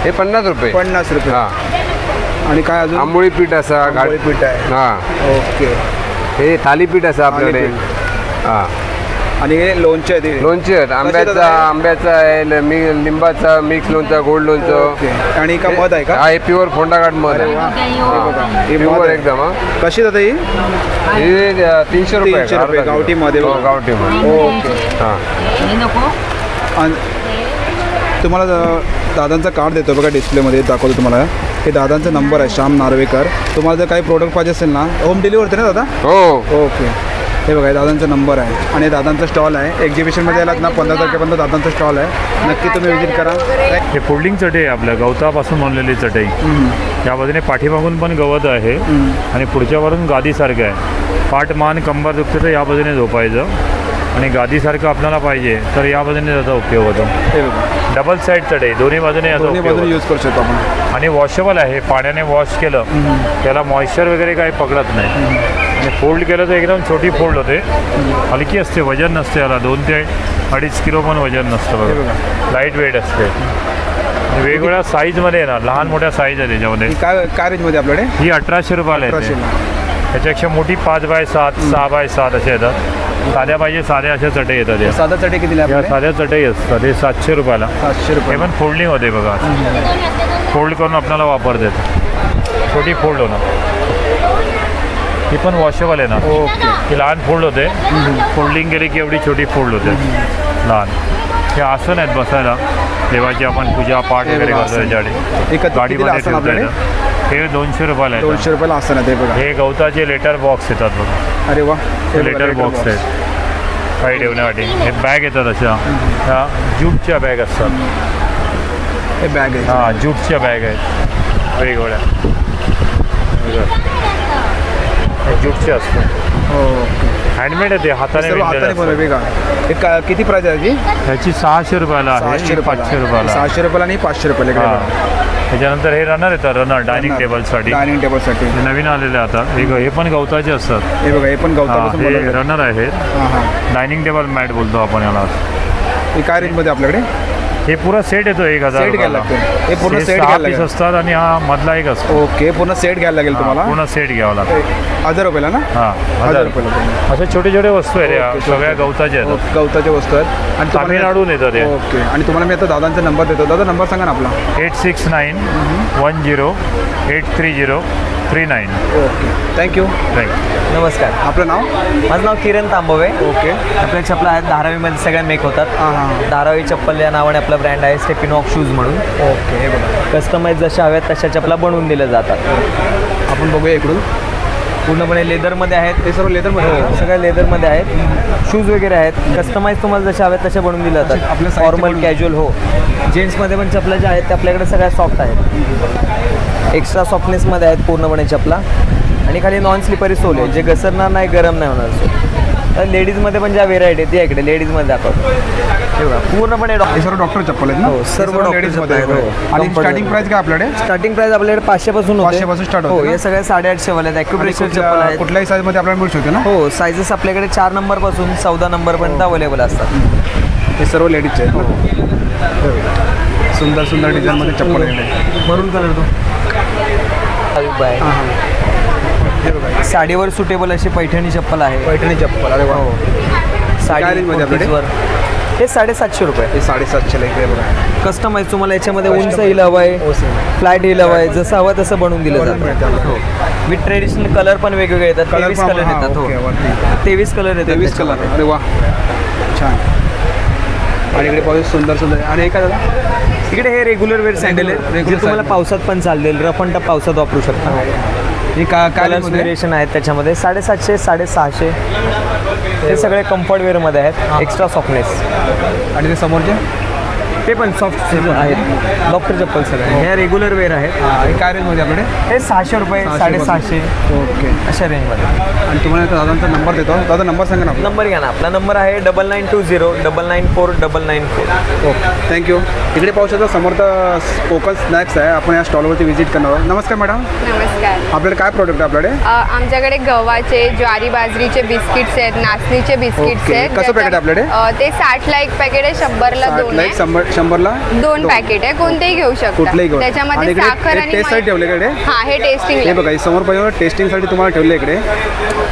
हे 50 रुपये. 50 रुपये. हा. आणि काय अजून? आंबोळी पीठ असा. आंबोळी पीठ आहे. हा. ओके. हे थालीपीठ असं आपल्याकडे. हा. आणि हे लोणचे आहेत. लोणचे आहेत. आंब्याचा आहे, लिंबाचा मिक्स लोणचं, गोड लोणचं. आणि का मध आहे का? हा हे प्युअर फोंडाघाट मध आहे. प्युअर एकदम. कशी जातं ही? हे 300 रुपये गावठी मध्ये. गावठी मध्ये. ओके. हां. तुम्हाला दादांचा कार्ड देतो बघा, डिस्प्लेमध्ये दाखवतो तुम्हाला. हे दादांचा नंबर आहे, श्याम नार्वेकर. तुम्हाला जर काही प्रोडक्ट पाहिजे असेल ना, होम डिलिव्हरी होते ना दादा? हो. ओके. हे बघा दादांचा नंबर आहे आणि दादांचा स्टॉल आहे. एक्झिबिशनमध्ये आलात ना 15 तारखेपर्यंत दादांचा स्टॉल आहे. नक्की तुम्ही व्हिजिट करा. हे फोल्डिंग चटई आहे आपल्या गवतापासून बनलेली चटई. या बाजूने पाठीमागून पण गवत आहे आणि पुढच्या बाजून गादीसारखं आहे. पाठ मान कंबर दुखते तर या बाजूने झोपायचं आणि गादीसारखं आपल्याला पाहिजे तर या बाजूने त्याचा उपयोग होतो. डबल साईड चटई दोन्ही बाजूने यूज करू शकतो आपण. आणि वॉशेबल आहे. पाण्याने वॉश केलं त्याला मॉइश्चर वगैरे काही पकडत नाही. आणि फोल्ड केलं तर एकदम छोटी फोल्ड होते. हलकी असते, वजन नसते याला. 2 ते 2.5 किलो पण वजन नसतं बघा. लाईट वेट असते. वेगवेगळ्या साईजमध्ये येणार, लहान मोठ्या साईज आहे त्याच्यामध्ये. काय रेंजमध्ये आपल्याकडे? ही 1800 रुपयाला येते. त्याच्यापेक्षा मोठी 5x7 6x7 असे येतात. साध्या पाहिजे साध्या अशा चटई येतात. या साध्या चटई कितीला? साध्या चटई असतात. हे 700 रुपयाला. 700 रुपये. हे पण फोल्डिंग होते बघा. फोल्ड करून आपल्याला वापरतात. छोटी फोल्ड होणार. ही पण वॉशेबल आहे ना. ही लहान फोल्ड होते. फोल्डिंग केली की एवढी छोटी फोल्ड होते लहान. हे आसन आहेत बसायला. देवाची आपण पूजा पाठ वगैरे करतो याच्यासाठी. गाडीमध्ये ठेवता येतं. हे 200 रुपयाला आहे. 200 रुपयाला आसन आहे ते बघा. हे गवताचे लेटर बॉक्स येतात बघा. अरे वा. हे लेटर बॉक्स आहेत काही ठेवण्यासाठी. हे बॅग येतात अशा. ह्या ज्यूटच्या बॅग असतात. हे बॅग आहे. हां ज्यूटच्या बॅग आहेत वेगवेगळ्या. हे ज्यूटचे असतात. ओके. हँडमेड आहे ते, हाताने वेगळा. हे किती प्राइस आहे याची? ह्याची 600 रुपयाला आहे. 500 रुपयाला. 600 रुपयाला आणि 500 रुपयाला. त्याच्यानंतर हे रनर येतात. रनर डायनिंग टेबलसाठी. डायनिंग टेबलसाठी नवीन आलेले आता. हे पण गवताचे असतात. हे बघा हे पण गवतापासून. हे रनर आहेत. डायनिंग टेबल मॅट बोलतो आपण याला. हे काय रेंजमध्ये आपल्याकडे? हे पुरा सेट येतो 1000 रुपयाला. हे पूर्ण सेट घ्यायला लागेल. असतात आणि हा मधला एक असतो. ओके. पूर्ण सेट घ्यायला लागेल तुम्हाला. पूर्ण सेट घ्यावा लागतो. 1000 रुपयाला ना? हां 1000 रुपयाला. असे छोटे छोटे वस्तू आहेत. सगळ्या गवताच्या आहेत. गवताच्या वस्तू आहेत. आणि तामिळनाडून येतात ते. ओके. आणि तुम्हाला मी आता दादांचा नंबर देतो. दादा नंबर सांगा ना आपला. 8691083039. ओके. थँक्यू. नमस्कार. आपलं नाव? माझं नाव किरण तांबवे. ओके. आपल्या चपला आहेत धारावीमध्ये सगळ्या मेक होतात. धारावी चप्पल या नावाने आपला ब्रँड आहे. स्टेपिनॉक शूज म्हणून. ओके. हे बघा कस्टमाइज जशा हव्यात तशा चपला बनवून दिल्या जातात. आपण बघूया इकडून. पूर्णपणे लेदरमध्ये आहेत. ते सर्व लेदरमध्ये? हो सगळ्या लेदरमध्ये आहेत. शूज वगैरे आहेत. कस्टमाइज तुम्हाला जशा हव्यात तशा बनवून दिल्या जातात. आपल्या फॉर्मल कॅज्युअल. हो जेंट्समध्ये पण चपला ज्या आहेत त्या आपल्याकडे सगळ्या सॉफ्ट आहेत. एक्स्ट्रा सॉफ्टनेसमध्ये आहेत पूर्णपणे चपला. आणि खाली नॉन स्लिपरी सोल आहे जे घसरणार नाही, गरम नाही होणार. तर लेडीजमध्ये पण ज्या व्हेरायटी आहेत ती इकडे लेडीजमध्ये दाखवतो. पूर्णपणे सर्व डॉक्टर चप्पल आहेत ना? हो सर्व लेडीजमध्ये आहेत. आणि स्टार्टिंग प्राइस काय आपल्याकडे? स्टार्टिंग प्राइस आपल्याकडे 500 पासून होते. 500 पासून स्टार्ट हो होते. हे सगळे 850 वाले आहेत. ॲक्युप्रेशर चप्पल आहेत. कुठल्याही साईजमध्ये आपल्याला मिळू शकते ना? हो साईजेस आपल्याकडे 4 नंबरपासून 14 नंबरपर्यंत अवेलेबल असतात. हे सर्व लेडीजचे आहेत. सुंदर सुंदर डिझाईनमध्ये चप्पल आहे इकडे. मरून कलर तो साडीवर सुटेबल अशी पैठणी चप्पल आहे. पैठणी चप्पल, अरे वा. साडी रेंजमध्ये आपल्याकडे? हे 750 रुपये. हे 750 इकडे बघा. कस्टमाइज तुम्हाला याच्यामध्ये उंच हिल हवं आहे, फ्लॅट हिल हवं आहे, जसं हवं तसं बनवून दिलं जातं. हो. विथ ट्रेडिशनल कलर पण वेगवेगळे येतात. 23 कलर येतात. हो 23 कलर येतात. 23 कलर. अरे वा छान. आणि इकडे पाहू सुंदर सुंदर. आणि हे काय दादा? इकडे हे रेग्युलर वेअर सँडल आहे, जे तुम्हाला पावसात पण चालतील, रफ अँड टफ पावसात वापरू शकता. हे काय कलर्स व्हेरिएशन आहेत त्याच्यामध्ये. 750, 650 हे सगळे कम्फर्ट वेअरमध्ये आहेत. Extra softness. आणि ते समोरचे ते पण सॉफ्ट आहेत. डॉक्टर चप्पल सगळे हे रेग्युलर वेअर आहेत. हे काय रेंजमध्ये आपल्याकडे? हे 600 रुपये, 750. ओके, अशा रेंजमध्ये. आणि तुम्हाला दादांचा नंबर देतो. दादा नंबर सांगा ना. नंबर घ्या ना. आपला नंबर आहे 9920 994 994. Okay, thank you. इकडे पाहू शकता समर्थ कोकण स्नॅक्स आहे. आपण या स्टॉलवरती व्हिजिट करणार आहोत. नमस्कार मॅडम. नमस्कार. आपल्याकडे काय प्रोडक्ट आहे आपल्याकडे? आमच्याकडे गव्हाचे, ज्वारी बाजरीचे बिस्किट्स आहेत, नाचणीचे बिस्किट्स आहेत. कसं पॅकेट आहे आपल्याकडे? ते 60ला एक पॅकेट आहे, 100ला 2 आहे. 100ला 2 पॅकेट आहे. कोणतेही घेऊ शकता. कुठलेही घेऊ. त्याच्यामध्ये साखर आणि टेस्टसाठी ठेवले इकडे. हां, हे टेस्टिंग. हे बघा, समोर पाहिजे टेस्टिंगसाठी तुम्हाला ठेवले इकडे.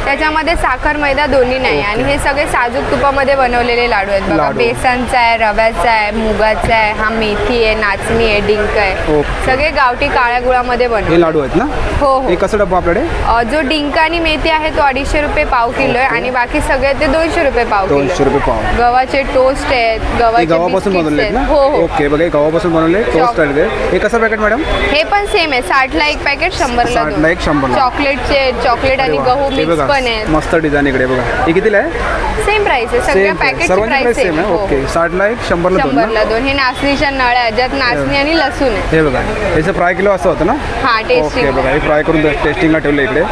त्याच्यामध्ये साखर मैदा दोन्ही नाही. आणि हे सगळे साजूक तुपामध्ये बनवलेले लाडू आहेत बघा. बेसनचा आहे, रव्याचा आहे, मुगाचा आहे, हा मेथी आहे, नाचणी आहे, डिंक आहे. सगळे गावठी काळ्या गुळामध्ये बनवले. हे लाडू आहेत ना? हो हो. हे कसं डब्बा आपल्याकडे? जो डिंक आणि मेथी आहे तो 250 रुपये पाव किलो आहे. आणि बाकी सगळे ते 200 रुपये पाव किलो. 200 रुपये पाव. गव्हाचे टोस्ट आहेत, गव्हापासून बनवले आहेत ना? हो हो. ओके, बघा गव्हापासून बनवले टोस्ट आहेत. हे कसं पॅकेट मॅडम? हे पण सेम आहे. 60ला एक पॅकेट, 100ला 60ला एक, 100ला. चॉकलेटचे, चॉकलेट आणि गहू मिक्स पण आहे. मस्त डिझाईन इकडे बघा. हे कितीला आहे? सेम प्राइस आहे. सगळ्या पॅकेटची प्राइस सेम आहे. ओके, 60ला एक, 100ला 2. हे नाचणीच्या नळ्या आहेत, ज्यात नाचणी आणि लसूण आहे. हे बघा, याचं फ्राय किलो असं होतं ना? हां, टेस्टिंग. ओके, बघा हे फ्राय करून टेस्टिंगला ठेवलं इकडे.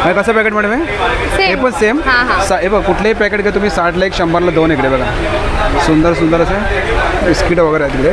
हे कसं पॅकेट मॅडम आहे? हे पण सेम. हे बघा, कुठलेही पॅकेट घ्या तुम्ही 60ला एक, 100ला 2 इकडे बघा. सुंदर सुंदर असे बिस्किट वगैरे आहेत इकडे.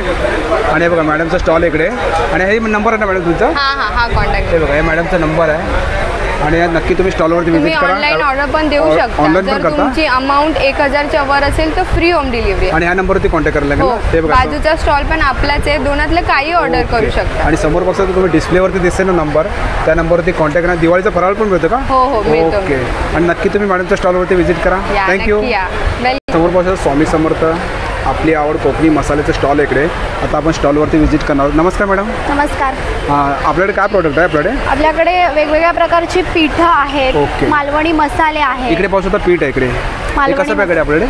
आणि हे बघा मॅडमचा स्टॉल इकडे. आणि हे नंबर आहे ना मॅडम तुमचा? हां, कॉन्टॅक्ट. हे बघा, हे मॅडमचा नंबर आहे. आणि नक्की तुम्ही स्टॉलवरती व्हिजिट करा. ऑनलाईन ऑर्डर पण देऊ शकता. ऑनलाईन पण जर करता? तुमची अमाऊंट 1000च्या वर असेल तर फ्री होम डिलिव्हरी. आणि ह्या नंबरवरती कॉन्टॅक्ट करायला लागेल ना? ते बघा, बाजूचा स्टॉल पण आपलाच आहे. दोनातलं काही ऑर्डर करू शकता. आणि समोर बघता तुम्ही डिस्प्लेवरती दिसते ना नंबर, त्या नंबरवरती कॉन्टॅक्ट करा. दिवाळीचा फराळ पण मिळतो का? हो हो, मिळतो. ओके. आणि नक्की तुम्ही मॅडमच्या स्टॉलवरती व्हिजिट करा. थँक्यू. समोर बघा स्वामी समर्थ आपली आवड कोकणी मसाल्याचं स्टॉल इकडे. आता आपण स्टॉलवरती व्हिजिट करणार आहोत. नमस्कार मॅडम. नमस्कार. आपल्याकडे काय प्रोडक्ट आहे आपल्याकडे? आपल्याकडे वेगवेगळ्या प्रकारची पीठं आहेत. ओके. मालवणी मसाले आहेत. इकडे पाहू शकता पीठ आहे इकडे. हे कसं पॅकेट आहे आपल्याकडे?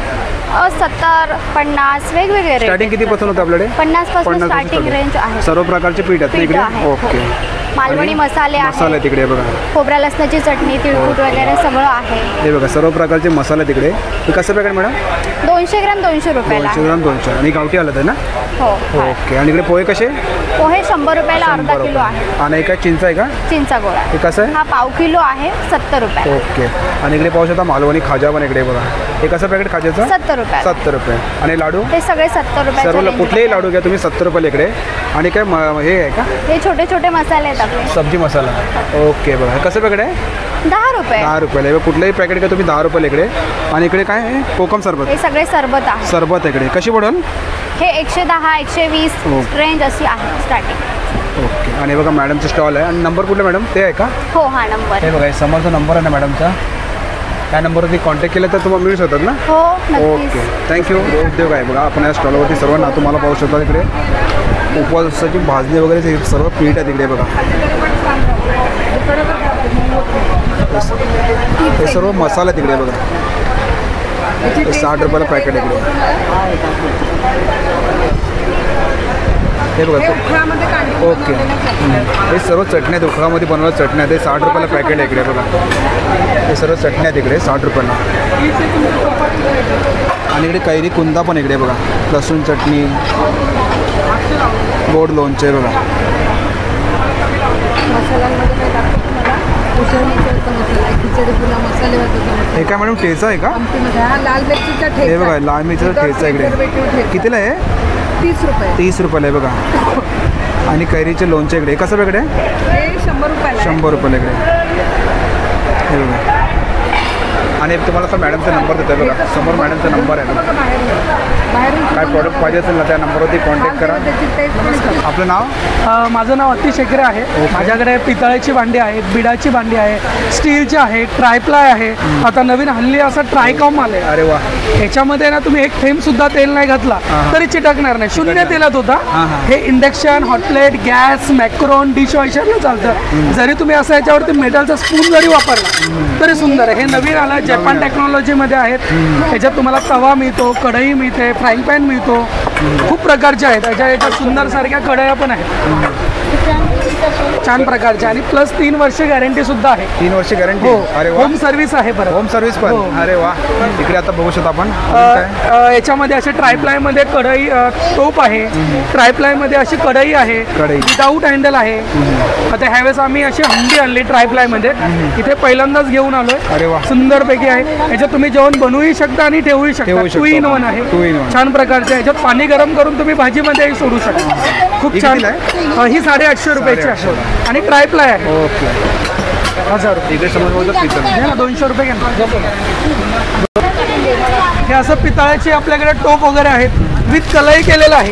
70, 50 वेगवेगळे रेट. स्टार्टिंग कितीपासून होतं आपल्याकडे? 50 पासून स्टार्टिंग रेंज आहे. सर्व प्रकारचे पीठ आहेत इकडे. ओके. मालवणी मसाले मसाले तिकडे बघा. खोबऱ्या लसणाची चटणी, तिळकुट वगैरे सगळं आहे. हे बघा, सर्व प्रकारचे मसाले तिकडे. हे कसं पॅकेट मॅडम? 200 ग्राम 200 रुपयाला. 200 ग्राम 200. आणि गावठी आलं आहे ना? हो. ओके. आणि इकडे पोहे कसे? पोहे 100 रुपयाला अर्धा किलो आहे. आणि काय चिंच आहे का? चिंचा गोळा. हे कसं आहे? हा पाव किलो आहे, 70 रुपये. ओके. आणि इकडे पाहू शकता मालवणी खाजा पण इकडे बघा. हे कसं पॅकेट खाज्याचं? 70 रुपये. 70 रुपये. आणि लाडू? हे सगळे 70 रुपये. सर्व कुठलेही लाडू घ्या तुम्ही 70 रुपये इकडे. आणि काय हे आहे का? हे छोटे छोटे मसाले आहेत आपले. सब्जी मसाला. ओके, बघा कसं पॅकेट आहे? 10 रुपये. 10 रुपयाला. कुठलंही पॅकेट घ्या तुम्ही 10 रुपयाला इकडे. आणि इकडे काय आहे? कोकम सरबत. हे सगळे सरबत आहे. सरबत इकडे कशी पडेल? हे 110, 120 रेंज अशी आहे स्टार्टिंग. ओके. आणि बघा मॅडमचं स्टॉल आहे. आणि नंबर कुठला मॅडम? ते आहे का? हो, हा नंबर. हे बघा, समोरचा नंबर आहे ना मॅडमचा. त्या नंबरवरती कॉन्टॅक्ट केलं तर तुम्हाला मिळू शकतात ना? हो, ओके. थँक्यू. उद्योग आहे बघा. आपण या स्टॉलवरती सर्वांना तुम्हाला पाहू शकता इकडे उपवासाची भाजणी वगैरे सर्व पीठ आहे तिकडे बघा. हे सर्व मसाला तिकडे बघा. 60 रुपयाला पॅकेट इकडे. हे बघा. ओके. हे सर्व चटण्या आहेत, उखळामध्ये बनवलेल्या चटण्या आहेत. 60 रुपयाला पॅकेट आहे इकडे बघा. हे सर्व चटण्या आहेत इकडे 60 रुपयाला. आणि इकडे कैरी कुंदा पण इकडे बघा. लसूण चटणी, गोड लोणचे बघा. हे काय मॅडम ठेचा आहे का? हे बघा, लाल मिरचीचा ठेचा इकडे. कितीला आहे? 30 रुपये. 30 रुपयाला आहे बघा. आणि कैरीचे लोणचे इकडे कसं वेगळे? हे 100 रुपयाला. 100 रुपयाला इकडे. हे बघा. आणि तुम्हाला तर मॅडमचा नंबर देतो बघा, समोर मॅडमचा नंबर आहे. काय प्रॉडक्ट पाहिजे असेल ना त्या नंबरवरती कॉन्टॅक्ट करा. आपलं नाव? माझं नाव अतिश शेखरे आहे. माझ्याकडे पितळेची भांडी आहेत, बिडाची भांडी आहे, स्टीलची आहे, ट्रायप्लाय आहे. आता नवीन हल्ली असं ट्रायकॉम आले. अरे वा. याच्यामध्ये ना तुम्ही एक थेंब सुद्धा तेल नाही घातला तरी चिटकणार नाही, शून्य तेलात होता. हे इंडक्शन, हॉटप्लेट, गॅस, मॅक्रोन, डिश वॉशरला चालतं. जरी तुम्ही असं याच्यावरती मेटलचा स्पून जरी वापरला तरी सुंदर आहे. हे नवीन आलं, जपान टेक्नॉलॉजीमध्ये आहेत. ह्याच्यात तुम्हाला तवा मिळतो, कढई मिळते, फ्राईंग पॅन मिळतो, खूप प्रकारचे आहेत. याच्यात सुंदर सारख्या कढया पण आहेत छान प्रकारच्या, आणि प्लस 3 वर्ष गॅरंटी सुद्धा आहे. 3 वर्ष गॅरंटी? हो. अरे वा. होम सर्व्हिस आहे परत. होम सर्व्हिस पण? अरे वा. इकडे आता बघू शकतो आपण याच्यामध्ये असे ट्रायप्लायमध्ये कढई टोप आहे, ट्रायप्लायमध्ये अशी कढई आहे, विदाऊट हँडल आहे. आता ह्यावेळेस आम्ही अशी हंडी आणली ट्रायप्लायमध्ये, इथे पहिल्यांदाच घेऊन आलोय. अरे वा. सुंदरपैकी आहे. याच्यात तुम्ही जेवण बनवूही शकता आणि ठेवूही शकता. 2 in 1 आहे, छान प्रकारचे. याच्यात पाणी गरम करून तुम्ही भाजीमध्येही सोडू शकता. खूप छान आहे. ही 850 रुपयाची आहे आणि ट्रायप्लाय आहे. ओके. 1000 रुपये. 200 रुपये घ्या. हे असं पितळाची आपल्याकडे टोप वगैरे आहेत, विथ कलई केलेला आहे.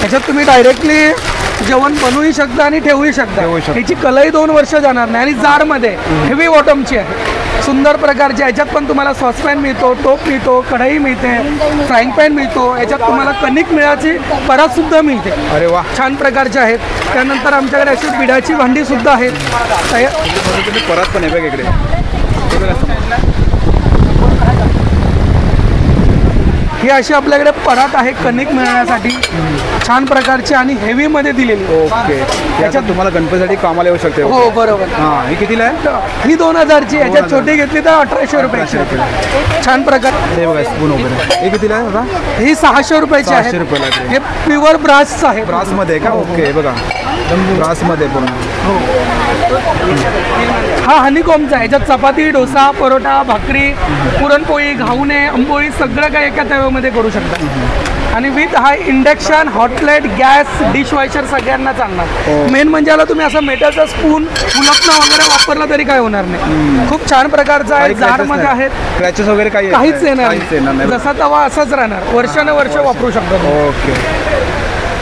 याच्यात तुम्ही डायरेक्टली जेवण बनवूही शकता आणि ठेवूही शकता. याची कलई 2 वर्ष जाणार नाही आणि जारमध्ये हेवी बॉटमची आहे, सुंदर प्रकारची. याच्यात पण तुम्हाला सॉसपॅन मिळतो, टोप मिळतो, कढई मिळते, फ्राईंग पॅन मिळतो. याच्यात तुम्हाला कणिक मिळाची परात सुद्धा मिळते. अरे वा. छान प्रकारचे आहेत. त्यानंतर आमच्याकडे अशी बिडाची भांडी सुद्धा आहेत. परत पण आहे बघ इकडे. ही अशी आपल्याकडे परात आहे कणिक मिळण्यासाठी, छान प्रकारची आणि हेवीमध्ये दिलेली. ओके. याच्यात तुम्हाला गणपतीसाठी कामाला येऊ शकते. हो बरोबर. हां. ही कितीला आहे? ही 2000ची. याच्यात छोटी घेतली तर 1800 रुपयाची. छान प्रकार. हे बघा स्पून वगैरे. हे कितीला आहे दादा? ही 600 रुपयाची आहे. 600 रुपयाला. हे प्युअर ब्रासचं आहे. ब्रासमध्ये का? ओके. बघा ब्रासमध्ये पूर्ण. हा हनीकॉमचा आहे. याच्यात चपाती, डोसा, परोठा, भाकरी, पुरणपोळी, घावणे, आंबोळी सगळं काही एका तव्यामध्ये करू शकता. आणि विथ हा induction, hotplate, gas, dish washer सगळ्यांना चालणार. मेन म्हणजे याला तुम्ही असं मेटलचा स्पून, उलपणा वगैरे वापरला तरी काय होणार नाही. खूप छान प्रकारचा आहे. जारमध्ये आहेत. क्रॅचेस वगैरे काहीच येणार नाही. जसा तवा असाच राहणार, वर्षानुवर्ष वापरू शकतो. ओके.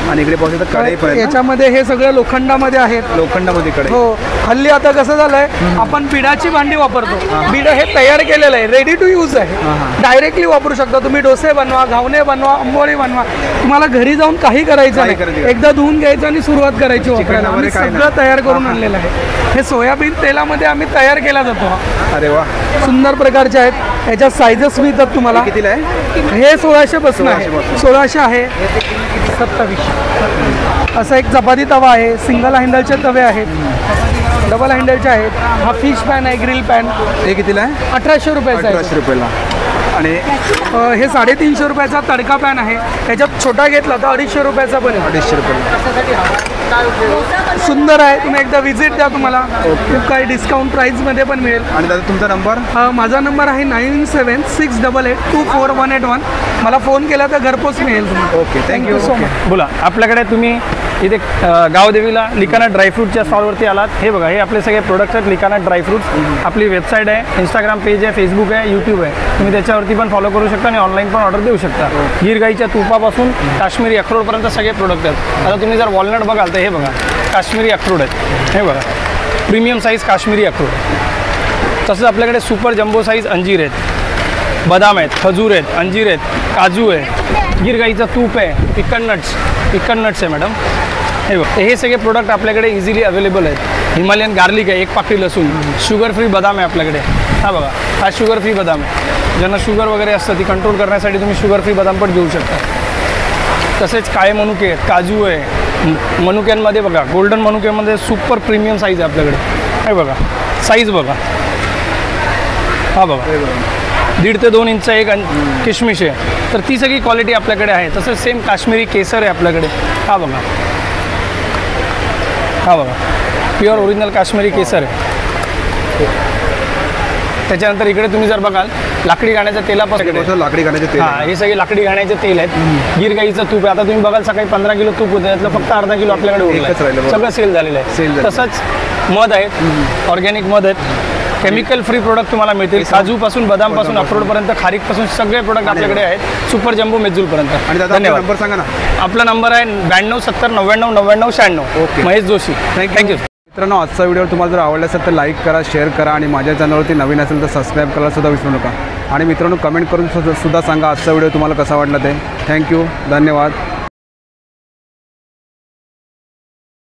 आणि इकडे पाहू शकता कढई पण. याच्यामध्ये हे सगळं लोखंडामध्ये आहेत. लोखंडामध्ये कढई. हो. हल्ली आता कसं झालंय, आपण बिडाची भांडी वापरतो. बिड हे तयार केलेलं आहे, रेडी टू यूज आहे. डायरेक्टली वापरू शकता तुम्ही. डोसे बनवा, घावणे बनवा, आंबोळी बनवा. तुम्हाला घरी जाऊन काही करायचं नाही, एकदा धुवून घ्यायचं आणि सुरुवात करायची वापरायला. आम्ही सगळं तयार करून आणलेलं आहे. हे सोयाबीन तेलामध्ये आम्ही तयार केला जातो. अरे वा. सुंदर प्रकारचे आहेत. याच्यात साईजेस मिळतात तुम्हाला. कितीला आहे? हे 1600 पासून आहे. 1600 आहे. 2700. असा एक चपाती तवा आहे. सिंगल हँडलचे तवे आहेत, डबल हँडलचे आहेत. हा फिश पॅन आहे, ग्रिल पॅन. हे कितीला आहे? 1800 रुपयाचा आहे. 1800 रुपयाला. आणि हे 350 रुपयाचा तडका पॅन आहे. त्याच्यात छोटा घेतला तर 250 रुपयाचा पण आहे. 250 रुपये. सुंदर आहे. तुम्ही एकदा व्हिजिट द्या, तुम्हाला खूप काही डिस्काउंट प्राईजमध्ये पण मिळेल. आणि दादा तुमचा नंबर? माझा नंबर आहे 9768824181. मला फोन केला तर घरपोच मिळेल तुम्हाला. ओके. Thank you so much. बोला. आपल्याकडे तुम्ही इथे गावदेवीला लिकाना ड्रायफ्रूटच्या स्टॉलवरती आलात. हे बघा, हे आपले सगळे प्रोडक्ट्स आहेत लिकाना ड्रायफ्रूट्स. आपली वेबसाईट आहे, इंस्टाग्राम पेज आहे, फेसबुक आहे, यूट्यूब आहे. तुम्ही त्याच्यावरती पण फॉलो करू शकता आणि ऑनलाईन पण ऑर्डर देऊ शकता. गीर गाईच्या तुपापासून काश्मीरी अक्रोडपर्यंत सगळे प्रोडक्ट आहेत. आता तुम्ही जर वॉलनट बघाल तर हे बघा, काश्मीरी अक्रोड आहेत. हे बघा, प्रीमियम साईज काश्मीरी अक्रोड. तसंच आपल्याकडे सुपर जम्बो साईज अंजीर आहेत, बदाम आहेत, खजूर आहेत, अंजीर आहेत, काजू आहे, गीर गाईचं तूप आहे, पिकन नट्स आहे मॅडम. हे बघ, हे सगळे प्रोडक्ट आपल्याकडे इझिली अवेलेबल आहेत. हिमालयन गार्लिक आहे, 1 पाकळी लसूण, शुगर फ्री बदाम आहे आपल्याकडे. हा बघा, हा शुगर फ्री बदाम आहे. ज्यांना शुगर वगैरे असतं ती कंट्रोल करण्यासाठी तुम्ही शुगर फ्री बदाम पण घेऊ शकता. तसेच काळे मनुके आहेत, काजू आहे. मनुक्यांमध्ये बघा, गोल्डन मनुक्यामध्ये सुपर प्रीमियम साईज आहे आपल्याकडे. हे बघा, साईज बघा. हा बघा, 1.5 ते 2 इंच एक किशमिश आहे. तर ती सगळी क्वालिटी आपल्याकडे आहे. तसंच सेम काश्मीरी केसर आहे आपल्याकडे. हा बघा, हा बघा, प्युअर ओरिजिनल काश्मीरी केसर आहे. त्याच्यानंतर इकडे तुम्ही जर बघाल, लाकडी घाण्याच्या तेलापासून लाकडी घाण्याचे तेल. हां, हे सगळे लाकडी घाण्याचे तेल आहेत. गीर गाईचं तूप आहे. आता तुम्ही बघाल, सकाळी 15 किलो तूप होतं, त्यातलं फक्त अर्धा किलो आपल्याकडे उरलं आहे. सगळं सेल झालेलं आहे. तसंच मध आहेत, ऑर्गॅनिक मध आहेत. केमिकल फ्री प्रोडक्ट तुम्हाला मिळतील. काजूपासून बदामपासून अक्रोडपर्यंत खारीकपासून सगळे प्रोडक्ट आपल्याकडे आहेत, सुपर जम्बो मेजूलपर्यंत. आणि दादा धन्यवाद. नंबर सांगा ना. आपला नंबर आहे 92 70 99 99 96. ओके. महेश जोशी. थँक्यू. मित्रांनो, आजचा व्हिडिओ तुम्हाला जर आवडला असेल तर लाईक करा, शेअर करा आणि माझ्या चॅनलवरती नवीन असेल तर सबस्क्राईब करायला सुद्धा विसरू नका. आणि मित्रांनो, कमेंट करून सुद्धा सांगा आजचा व्हिडिओ तुम्हाला कसा वाटला ते. थँक्यू, धन्यवाद.